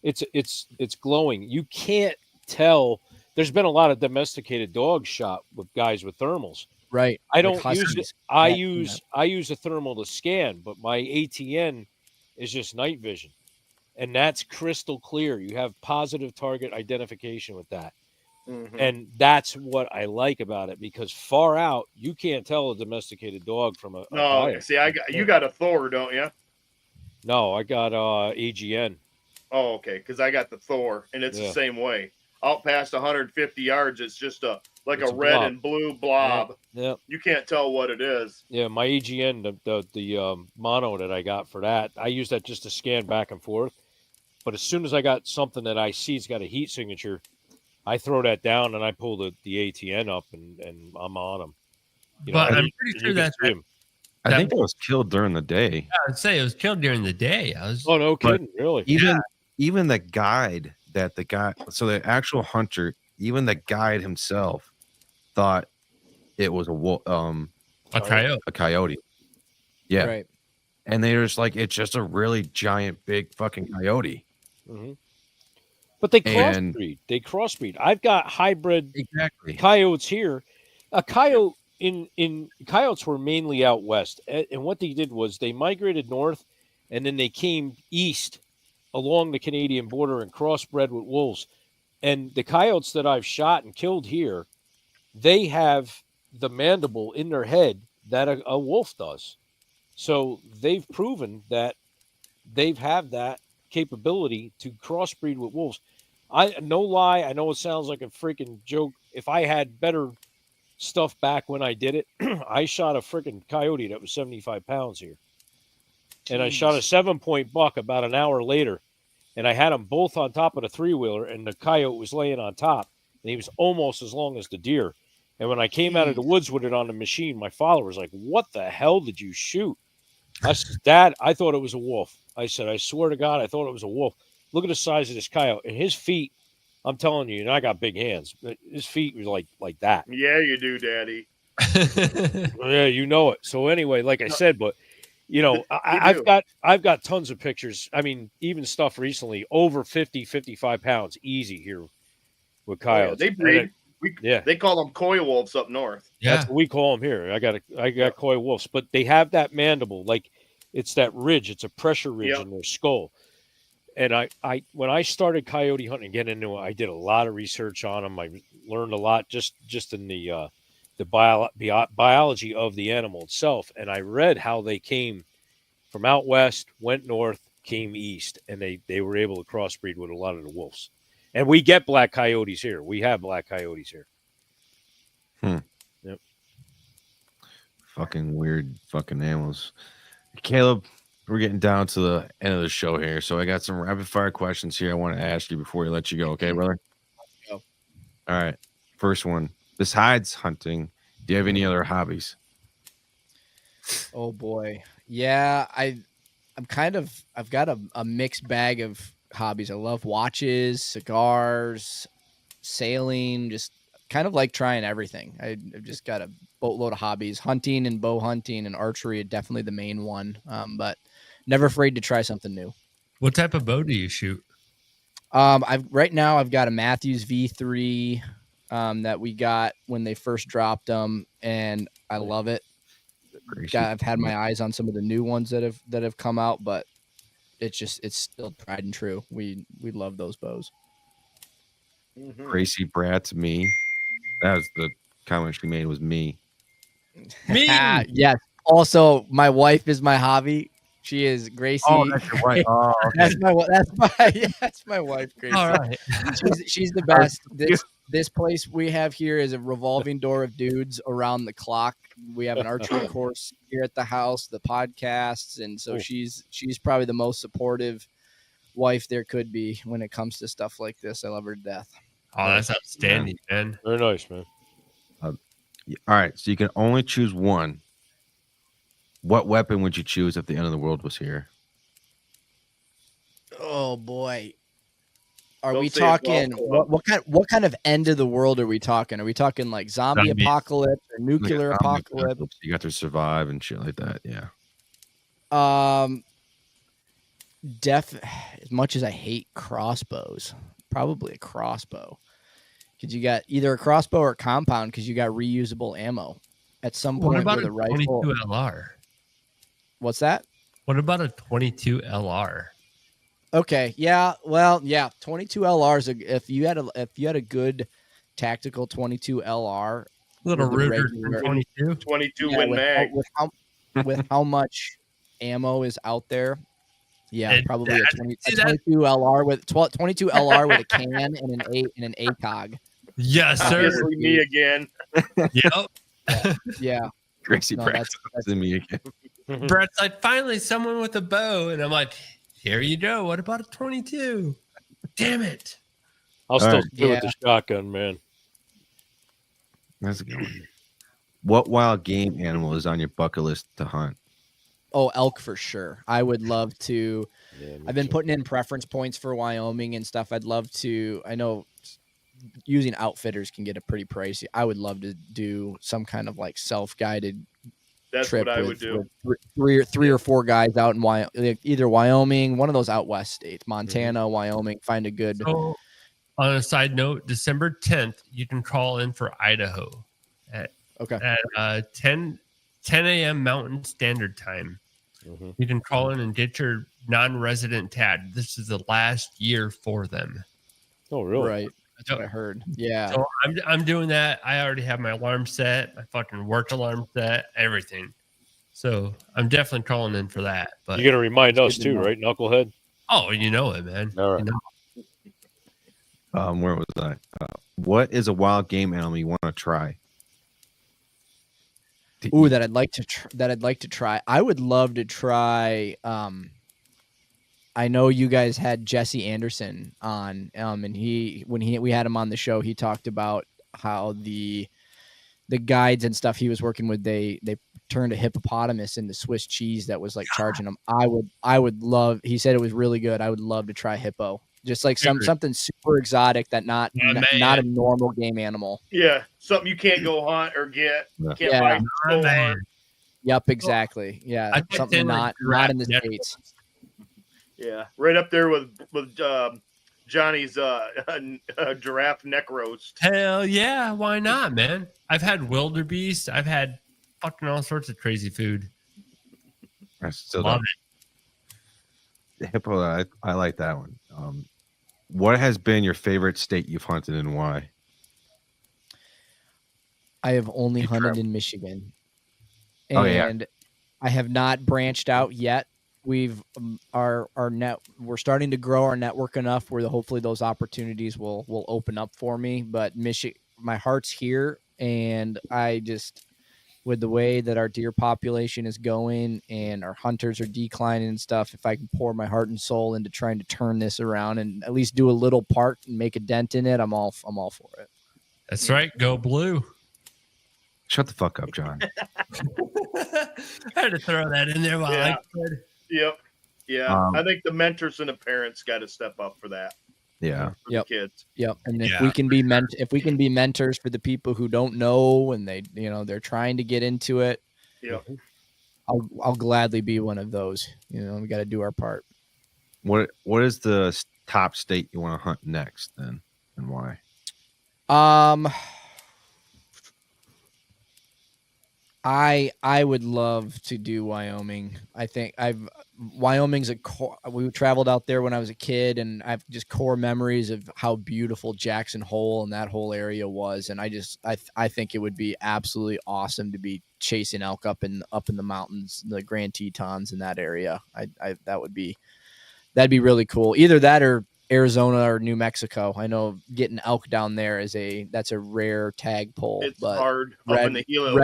S6: It's glowing. You can't tell. There's been a lot of domesticated dogs shot with guys with thermals.
S5: Right.
S6: I don't use it. I use a thermal to scan, but my ATN is just night vision, and that's crystal clear. You have positive target identification with that. And that's what I like about it because far out, you can't tell a domesticated dog from a coyote.
S4: See, you got a Thor, don't you?
S6: No, I got AGN.
S4: Oh, okay, because I got the Thor, and it's the same way. Out past 150 yards, it's just a red
S6: blob.
S4: and blue blob.
S6: Yeah.
S4: You can't tell what it is.
S6: Yeah, my AGN, the mono that I got for that, I use that just to scan back and forth. But as soon as I got something that I see it's got a heat signature, I throw that down and I pull the ATN up and I'm on them.
S3: I'm pretty sure that's
S7: I think it was killed during the day.
S3: Yeah, I'd say it was killed during the day.
S6: Oh, no kidding, really?
S7: Even the guide so the actual hunter, even the guide himself thought it was
S3: a coyote.
S7: A coyote. Yeah.
S5: Right.
S7: And they were just like, it's just a really giant, big fucking coyote.
S6: Mm-hmm. But they crossbreed. I've got hybrid coyotes here. A coyote coyotes were mainly out west, and what they did was they migrated north, and then they came east along the Canadian border and crossbred with wolves. And the coyotes that I've shot and killed here, they have the mandible in their head that a wolf does. So they've proven that they've have that capability to crossbreed with wolves. No lie, I know it sounds like a freaking joke. If I had better stuff back when I did it, I shot a freaking coyote that was 75 pounds here. And I shot a 7-point buck about an hour later. And I had them both on top of the 3-wheeler, and the coyote was laying on top. And he was almost as long as the deer. And when I came out of the woods with it on the machine, my father was like, "What the hell did you shoot?" I said, "Dad, I thought it was a wolf." I said, "I swear to God, I thought it was a wolf. Look at the size of this coyote. And his feet, I'm telling you, and I got big hands, but his feet were like that."
S4: Yeah, you do, Daddy.
S6: Yeah, you know it. So anyway, like I said, but you know, I've got tons of pictures. I mean, even stuff recently over 50, 55 pounds, easy here with coyotes.
S4: They breed. They call them coy wolves up north.
S6: Yeah, that's what we call them here. I got coy wolves, but they have that mandible, like it's that ridge. It's a pressure ridge in their skull. And I when I started coyote hunting, getting into it, I did a lot of research on them. I learned a lot just in the biology of the animal itself. And I read how they came from out west, went north, came east, and they were able to crossbreed with a lot of the wolves. And we get black coyotes here. We have black coyotes here. Yep.
S7: Fucking weird fucking animals. Caleb, we're getting down to the end of the show here. So I got some rapid fire questions here I want to ask you before we let you go. Okay, brother?
S5: Let's go.
S7: All right. First one. Besides hunting, do you have any other hobbies?
S5: Oh boy. Yeah, I've got a mixed bag of hobbies. I love watches, cigars, sailing, just kind of like trying everything. I've just got a boatload of hobbies. Hunting and bow hunting and archery are definitely the main one, but never afraid to try something new.
S3: What type of bow do you shoot?
S5: Right now I've got a Matthews V3 that we got when they first dropped them, and I love it. I've had my eyes on some of the new ones that have come out, but it's still tried and true. We love those bows.
S7: Gracie Bratz, me. That was the comment she made, was me.
S3: Me.
S5: Yes. Also, my wife is my hobby. She is Gracie.
S7: Oh, that's your wife. Oh, okay.
S5: That's my wife, Gracie.
S3: All right.
S5: She's the best. This place we have here is a revolving door of dudes around the clock. We have an archery course here at the house, the podcasts, and so she's probably the most supportive wife there could be when it comes to stuff like this. I love her to death.
S3: Oh, that's outstanding, man.
S6: Very nice, man.
S7: All right, so you can only choose one. What weapon would you choose if the end of the world was here?
S5: Oh boy. Are we talking what kind of end of the world are we talking? Are we talking like zombie apocalypse or nuclear apocalypse?
S7: You got to survive and shit like that. Yeah.
S5: As much as I hate crossbows, probably a crossbow. Because you got either a crossbow or a compound because you got reusable ammo. At some point
S3: what about
S5: with a rifle.
S3: 22 LR?
S5: What's that?
S3: What about a 22 LR?
S5: Okay, yeah, well, yeah, 22 LRs. If you had a good tactical 22 LR,
S3: Little Ruger
S4: 22 Win Mag.
S5: With how much ammo is out there, yeah, probably a 22 LR with 22 LR with a can and an ACOG.
S3: Yes, sir.
S4: Obviously me again.
S3: Yep.
S5: Yeah.
S7: Gracie Bratz is me again.
S3: Brett's like, finally someone with a bow, and I'm like, here you go. What about a 22? Damn it.
S6: I'll still do with the shotgun, man.
S7: That's a good one. What wild game animal is on your bucket list to hunt?
S5: Oh, elk for sure. I would love to. Yeah, I've been putting in preference points for Wyoming and stuff. I'd love to. I know using outfitters can get pretty pricey. I would love to do some kind of like self-guided trip
S4: what I would do.
S5: With three or four guys out in either Wyoming, one of those out west states, Montana, Wyoming. Find a good.
S3: So, on a side note, December 10th, you can call in for Idaho at 10 a.m. Mountain Standard Time. Mm-hmm. You can call in and get your non-resident tag. This is the last year for them.
S6: Oh, really?
S5: Right. That's what I heard. Yeah.
S3: So I'm doing that. I already have my alarm set, my fucking work alarm set, everything. So I'm definitely calling in for that. But
S6: You're gonna remind us
S5: good to
S6: too,
S5: know.
S6: right, Knucklehead?
S3: oh, you know it, man.
S6: All right.
S3: You know.
S7: Where was I? What is a wild game animal you want to try?
S5: Ooh, that I'd like to try. I would love to try. I know you guys had Jesse Anderson on, and we had him on the show, he talked about how the guides and stuff he was working with, they turned a hippopotamus into Swiss cheese that was like charging them. I would love. He said it was really good. I would love to try hippo. Just like something super exotic that not a normal game animal.
S4: Yeah, something you can't go hunt or get.
S7: Yeah.
S4: Can't buy in the
S3: man.
S4: store.
S5: Yep, exactly. Yeah,
S3: I kept
S5: something
S3: saying, like,
S5: not in the
S3: giraffe
S5: States.
S4: Yeah, right up there with Johnny's giraffe neck roast.
S3: Hell yeah, why not, man? I've had wildebeest. I've had fucking all sorts of crazy food.
S7: I still
S3: Love
S7: don't. The hippo, I like that one. What has been your favorite state you've hunted and why?
S5: I have only
S7: You
S5: hunted
S7: travel.
S5: in Michigan,
S7: Oh, yeah.
S5: and I have not branched out yet. We've we're starting to grow our network enough where hopefully those opportunities will open up for me. But my heart's here, and I just, with the way that our deer population is going and our hunters are declining and stuff, if I can pour my heart and soul into trying to turn this around and at least do a little part and make a dent in it, I'm all for it.
S3: That's right. Go blue.
S7: Shut the fuck up, John.
S3: I had to throw that in there while I could.
S4: Yep. Yeah.
S7: Um,
S4: I think the mentors and the parents got to step up for that.
S7: Yeah.
S4: For
S5: Yep.
S4: the kids.
S5: Yep. And if
S3: Yeah.
S5: we can be mentors for the people who don't know and they're trying to get into it,
S4: Yep.
S5: I'll gladly be one of those. We got to do our part.
S7: What is the top state you want to hunt next then, and why?
S5: I would love to do Wyoming. I think Wyoming's we traveled out there when I was a kid, and I've just core memories of how beautiful Jackson Hole and that whole area was. And I think it would be absolutely awesome to be chasing elk up in the mountains, the Grand Tetons in that area. That'd be really cool. Either that or Arizona or New Mexico. I know getting elk down there that's a rare tagpole.
S4: It's
S5: but
S4: hard up in the hills.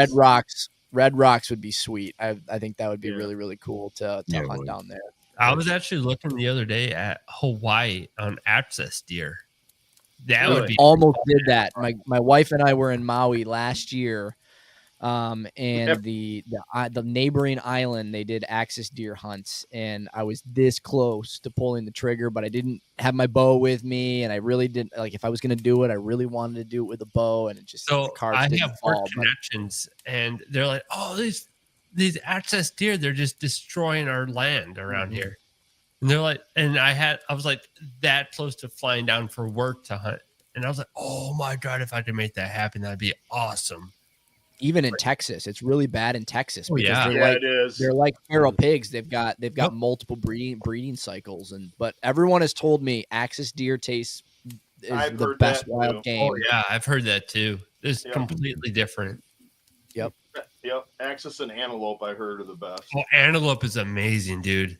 S5: Red Rocks would be sweet. I think that would be really, really cool to
S7: Yeah, it
S5: hunt
S7: would.
S5: down there.
S3: I was actually looking the other day at Hawaii on access deer. That
S4: Really?
S3: would be
S5: Almost did that. My wife and I were in Maui last year, and the neighboring island, they did axis deer hunts, and I was this close to pulling the trigger, but I didn't have my bow with me, and I really didn't like. If I was going to do it, I really wanted to do it with a bow, and it just the
S3: so.
S5: cards
S3: I
S5: didn't
S3: have work
S5: fall. But
S3: connections, and they're like, "Oh, these access deer, they're just destroying our land around here." And they're like, and I was like that close to flying down for work to hunt, and I was like, "Oh my god, if I could make that happen, that'd be awesome."
S5: even in Texas, it's really bad in Texas
S3: Oh,
S5: because
S3: yeah.
S4: It is.
S5: they're like feral pigs. They've got multiple breeding cycles, but everyone has told me axis deer is
S4: I've
S5: the
S4: heard
S5: best
S4: that
S5: wild
S4: too.
S5: game.
S3: Oh yeah, I've heard that too. It's
S4: Yeah.
S3: completely different.
S4: Yep. Axis and antelope, I heard, are the best.
S3: Oh, antelope is amazing, dude.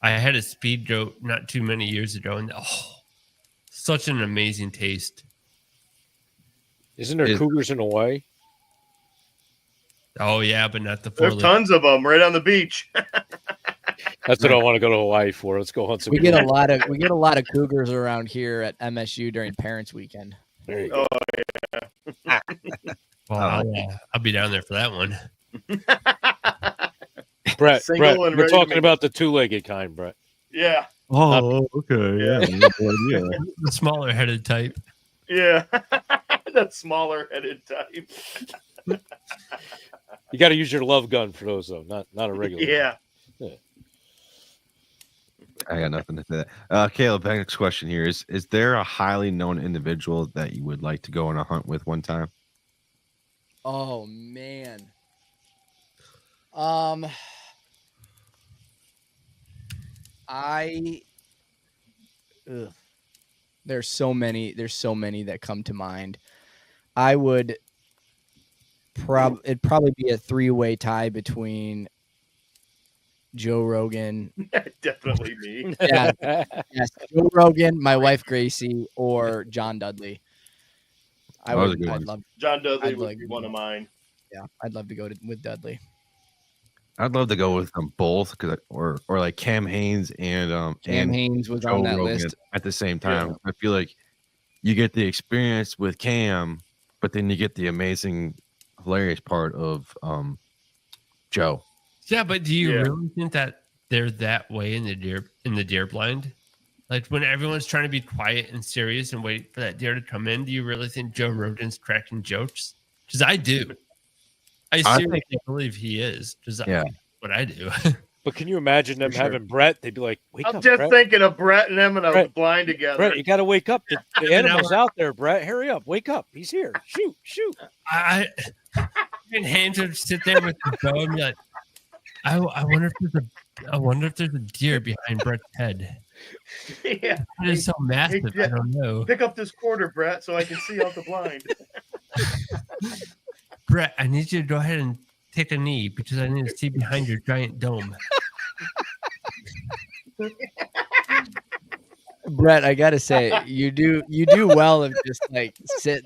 S3: I had a speed goat not too many years ago, and such an amazing taste.
S6: Isn't there cougars in Hawaii?
S3: Oh yeah, but not the
S4: There's
S3: four.
S4: tons of them right on the beach.
S6: That's what I want to go to Hawaii for. Let's go hunt some.
S5: We get a lot of cougars around here at MSU during Parents Weekend.
S6: There you go.
S3: Well, I'll be down there for that one.
S6: Brett,
S4: Single and
S6: we're
S4: ready to
S6: talking
S4: make-
S6: about the two-legged kind, Brett.
S4: Yeah.
S7: Oh, okay. Yeah.
S3: The smaller headed type.
S4: Yeah. That smaller headed type.
S6: You got to use your love gun for those, though, not a regular.
S4: Yeah.
S7: I got nothing to say. That. Caleb, next question here is there a highly known individual that you would like to go on a hunt with one time?
S5: Oh man. There's so many that come to mind. I would it'd probably be a 3-way tie between Joe Rogan.
S4: Definitely me.
S5: Yeah, yes, Joe Rogan, my wife Gracie, or John Dudley. I'd love
S4: John Dudley
S5: I'd
S4: would
S5: like
S4: be
S5: to
S4: one
S5: go.
S4: of mine.
S5: Yeah, I'd love to go with Dudley.
S7: I'd love to go with them both, or like Cam Hanes and
S5: Haynes was
S7: Joe
S5: on that
S7: Rogan
S5: list.
S7: at the same time. I feel like you get the experience with Cam, but then you get the amazing, hilarious part of Joe.
S3: Yeah, but do you really think that they're that way in the deer blind? Like when everyone's trying to be quiet and serious and wait for that deer to come in, do you really think Joe Rogan's cracking jokes? Because I do. I seriously believe he is. That's what I do.
S6: But can you imagine them having Brett? They'd be like, "Wake up,
S4: I'm just
S6: Brett.
S4: thinking of Brett and him in a
S6: Brett.
S4: blind together.
S6: Brett, you got to wake up. The animal's out there, Brett. Hurry up. Wake up. He's here. Shoot.
S3: I and Haynes would sit there with the bow and be like, I wonder if there's a deer behind Brett's head.
S4: Yeah.
S3: It is so massive. I don't know.
S4: Pick up this quarter, Brett, so I can see out the blind.
S3: Brett, I need you to go ahead and take a knee because I need to see behind your giant dome.
S5: Brett, I gotta say, you do well of just like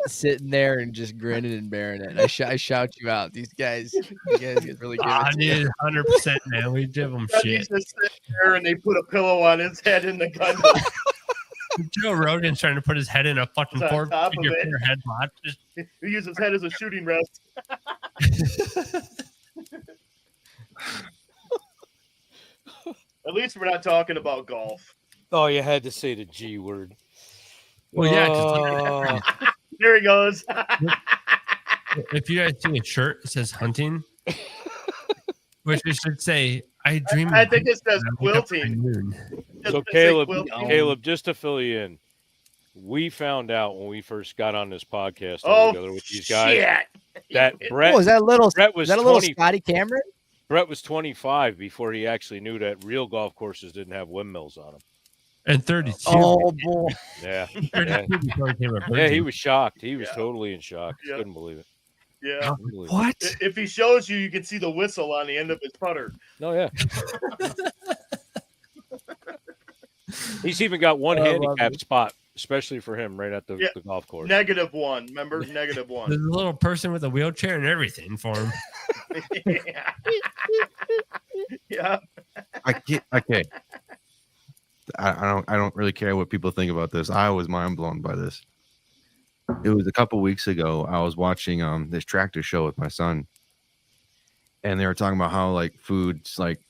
S5: sitting there and just grinning and bearing it. I shout you out. These guys get really good.
S3: I need 100%, man. We give them shit.
S4: He's just sitting there and they put a pillow on his head in the gun.
S3: Joe Rogan's trying to put his head in a fucking
S4: On top of it.
S3: headlock.
S4: He uses his head as a shooting rest. At least we're not talking about golf.
S6: Oh, you had to say the G word.
S3: Well, yeah.
S4: There he goes.
S3: If you guys see a shirt that says hunting, which it should say, I dream.
S4: I think it says quilting.
S6: So Caleb, just to fill you in, we found out when we first got on this podcast together with these guys that Brett
S5: was that little
S6: Scotty
S5: Cameron?
S6: Brett was 25 before he actually knew that real golf courses didn't have windmills on them.
S3: And 32.
S5: Oh boy.
S6: Yeah.
S3: 32 before he came a
S6: Yeah, he was shocked. He was totally in shock. He couldn't believe it.
S4: Yeah.
S3: What?
S4: If he shows you, you can see the whistle on the end of his putter.
S6: Oh, yeah. He's even got one handicap spot, especially for him, right at the golf course.
S4: -1. Remember? -1.
S3: There's a little person with a wheelchair and everything for him.
S4: Yeah.
S7: Okay. I don't really care what people think about this. I was mind blown by this. It was a couple weeks ago. I was watching this tractor show with my son, and they were talking about how like foods like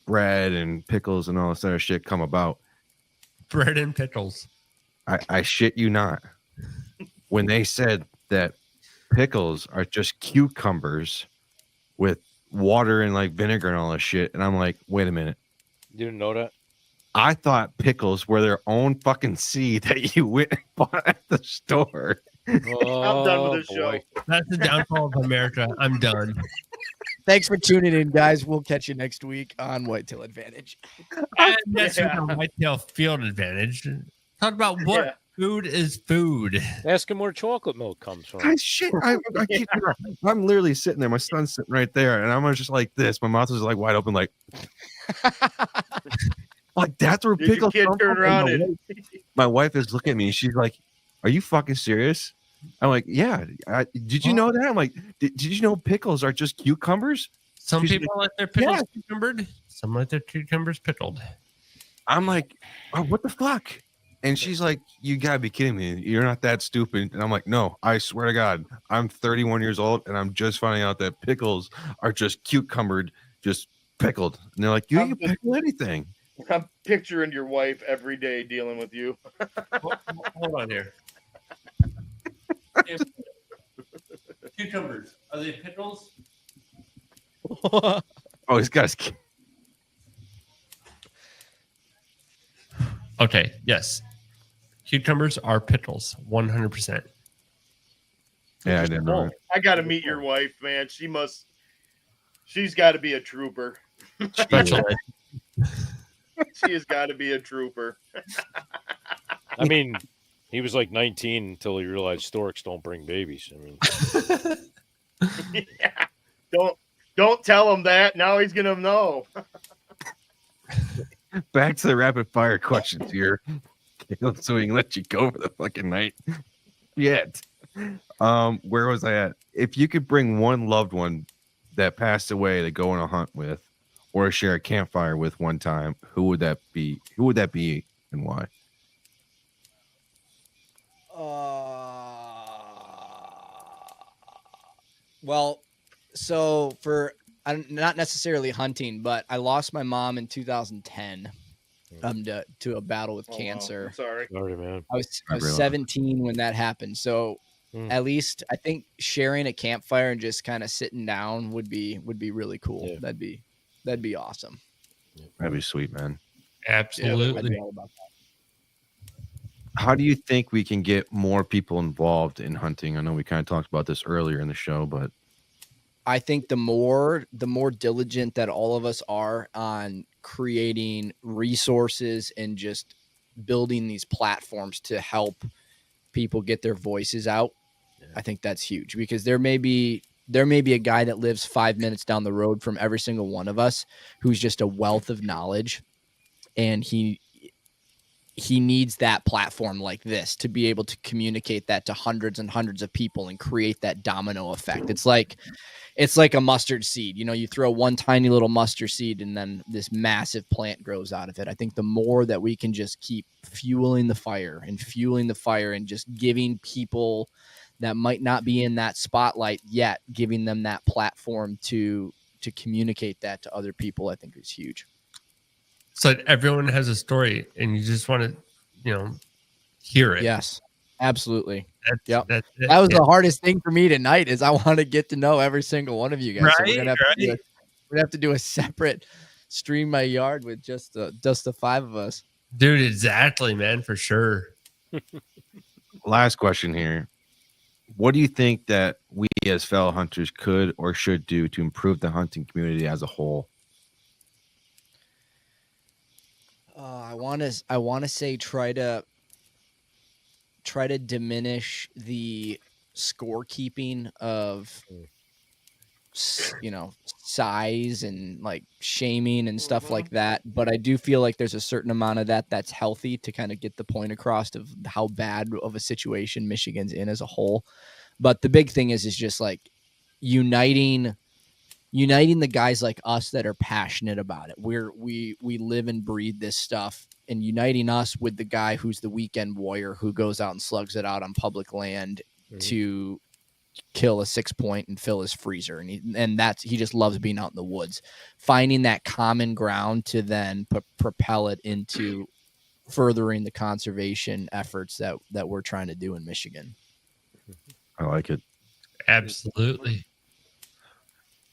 S7: bread and pickles and all this other shit come about.
S3: Bread and pickles.
S7: I shit you not. When they said that pickles are just cucumbers with water and like vinegar and all this shit, and I'm like, wait a minute.
S6: You didn't know that?
S7: I thought pickles were their own fucking seed that you went and bought at the store.
S6: Oh,
S4: I'm done with this show.
S3: That's the downfall of America. I'm done.
S5: Thanks for tuning in, guys. We'll catch you next week on Whitetail Advantage.
S3: And that's the Whitetail Field Advantage. Talk about what food is food.
S6: Ask him where chocolate milk comes from.
S7: Guys, shit. I'm literally sitting there. My son's sitting right there, and I'm just like this. My mouth is like wide open, like, like that's where pickles come
S4: turn
S7: from.
S4: around
S7: My wife is looking at me. She's like, "Are you fucking serious?" I'm like, "Yeah." Did you know that? I'm like, "Did you know pickles are just cucumbers?"
S3: Some people like their pickles cucumbered. Some like their cucumbers pickled.
S7: I'm like, "Oh, what the fuck?" And she's like, "You gotta be kidding me. You're not that stupid." And I'm like, "No, I swear to God, I'm 31 years old and I'm just finding out that pickles are just cucumbered, just pickled." And they're like, "You can pickle anything."
S4: I'm picturing your wife every day dealing with you.
S3: Hold on here. Cucumbers. Are they pickles?
S7: Oh, he's got his...
S3: Okay, yes. Cucumbers are pickles, 100%.
S7: Yeah, I didn't know.
S4: I got to meet your wife, man. She's got to be a trooper.
S3: Special.
S4: She has got to be a trooper.
S6: I mean, He was like 19 until he realized storks don't bring babies. I mean,
S4: Yeah. Don't tell him that. Now he's gonna know.
S7: Back to the rapid fire questions here, Caleb, so we can let you go for the fucking night. Yet, where was I at? If you could bring one loved one that passed away to go on a hunt with, or share a campfire with one time, who would that be? Who would that be, and why?
S5: Well, so for not necessarily hunting, but I lost my mom in 2010 to a battle with cancer.
S4: Wow. Sorry.
S6: sorry, man.
S5: I was 17 when that happened. So at least I think sharing a campfire and just kind of sitting down would be really cool.
S6: Yeah.
S5: That'd be awesome.
S7: That'd be sweet, man.
S5: I'd be
S3: Absolutely.
S5: all about that.
S7: How do you think we can get more people involved in hunting? I know we kind of talked about this earlier in the show, but
S5: I think the more diligent that all of us are on creating resources and just building these platforms to help people get their voices out, I think that's huge, because there may be a guy that lives 5 minutes down the road from every single one of us who's just a wealth of knowledge, and he needs that platform like this to be able to communicate that to hundreds and hundreds of people and create that domino effect. It's like a mustard seed. You know, you throw one tiny little mustard seed and then this massive plant grows out of it. I think the more that we can just keep fueling the fire and just giving people that might not be in that spotlight yet, giving them that platform to communicate that to other people, I think is huge.
S3: So everyone has a story, and you just want to, hear it.
S5: Yes, absolutely.
S3: That's it.
S5: That was the hardest thing for me tonight, is I want to get to know every single one of you guys. So we're gonna have to do a separate Stream My Yard with just the five of us.
S3: Dude, exactly, man, for sure.
S7: last question here. What do you think that we as fellow hunters could or should do to improve the hunting community as a whole?
S5: I want to say try to diminish the scorekeeping of size and like shaming and stuff like that. But I do feel like there's a certain amount of that's healthy to kind of get the point across of how bad of a situation Michigan's in as a whole. But the big thing is just like uniting the guys like us that are passionate about it. We live and breathe this stuff, and uniting us with the guy who's the weekend warrior who goes out and slugs it out on public land to kill a 6-point and fill his freezer. And he just loves being out in the woods, finding that common ground to then propel it into furthering the conservation efforts that we're trying to do in Michigan.
S7: I like it.
S3: Absolutely.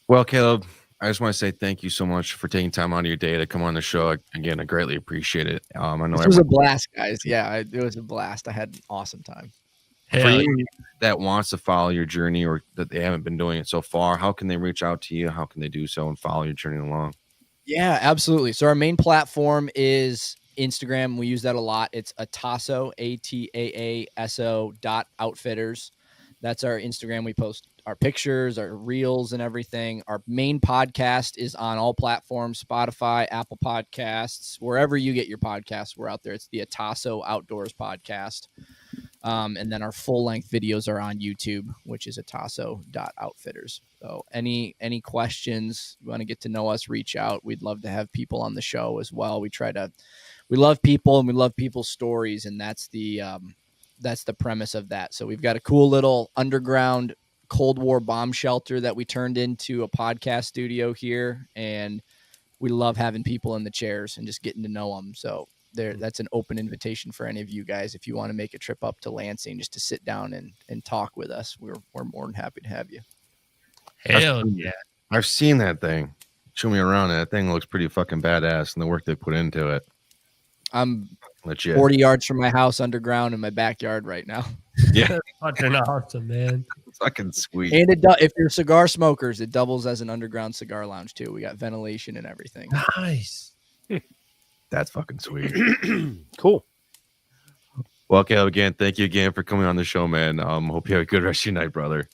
S7: Well, Caleb, I just want to say thank you so much for taking time out of your day to come on the show. Again, I greatly appreciate it. I know
S5: it was a blast, guys. Yeah, it was a blast. I had an awesome time.
S7: For you that wants to follow your journey or that they haven't been doing it so far, how can they reach out to you? How can they do so and follow your journey along?
S5: Yeah, absolutely. So our main platform is Instagram. We use that a lot. It's Ataaso, ATAASO.outfitters. That's our Instagram. We post our pictures, our reels, and everything. Our main podcast is on all platforms: Spotify, Apple Podcasts, wherever you get your podcasts. We're out there. It's the Ataaso Outdoors Podcast. And then our full-length videos are on YouTube, which is ataaso.outfitters. So any questions, you want to get to know us, reach out. We'd love to have people on the show as well. We love people and we love people's stories, and that's the premise of that. So we've got a cool little underground Cold War bomb shelter that we turned into a podcast studio here, and we love having people in the chairs and just getting to know them. So that's an open invitation for any of you guys. If you want to make a trip up to Lansing just to sit down and talk with us, we're more than happy to have you.
S3: Hell yeah.
S7: I've seen that thing. Show me around. That thing looks pretty fucking badass, and the work they put into it.
S5: I'm
S7: legit
S5: 40 yards from my house underground in my backyard right now.
S7: Yeah.
S3: That's fucking awesome, man.
S7: Fucking sweet.
S5: And if you're cigar smokers, it doubles as an underground cigar lounge too. We got ventilation and everything.
S3: Nice.
S7: That's fucking sweet.
S6: Cool.
S7: Well, Caleb, again, thank you again for coming on the show, man. Hope you have a good rest of your night, brother.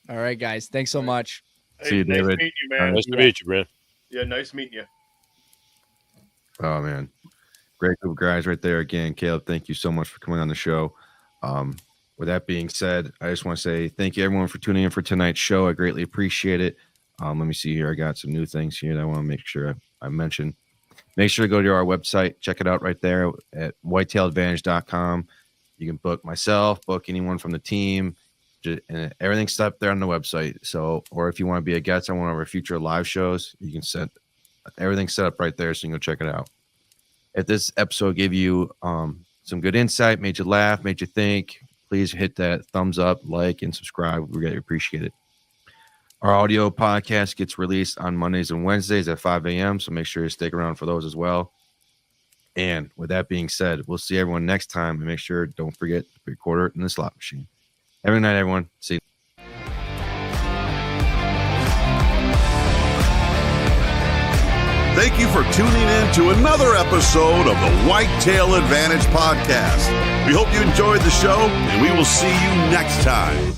S5: All right, guys. Thanks so much.
S4: Hey,
S7: See you,
S4: nice
S7: David.
S4: meeting you, man.
S6: Nice to meet you, man.
S4: Yeah, nice meeting you.
S7: Oh, man. Great group of guys right there. Again, Caleb, thank you so much for coming on the show. With that being said, I just want to say thank you, everyone, for tuning in for tonight's show. I greatly appreciate it. Let me see here. I got some new things here that I want to make sure I mention. Make sure to go to our website. Check it out right there at whitetailadvantage.com. You can book myself, book anyone from the team. And everything's set up there on the website. So, or if you want to be a guest on one of our future live shows, you can set everything set up right there, so you can go check it out. If this episode gave you some good insight, made you laugh, made you think, please hit that thumbs up, like, and subscribe. We really appreciate it. Our audio podcast gets released on Mondays and Wednesdays at 5 a.m., so make sure you stick around for those as well. And with that being said, we'll see everyone next time, and make sure, don't forget to record it in the slot machine. Have a good night, everyone. See you.
S1: Thank you for tuning in to another episode of the Whitetail Advantage Podcast. We hope you enjoyed the show, and we will see you next time.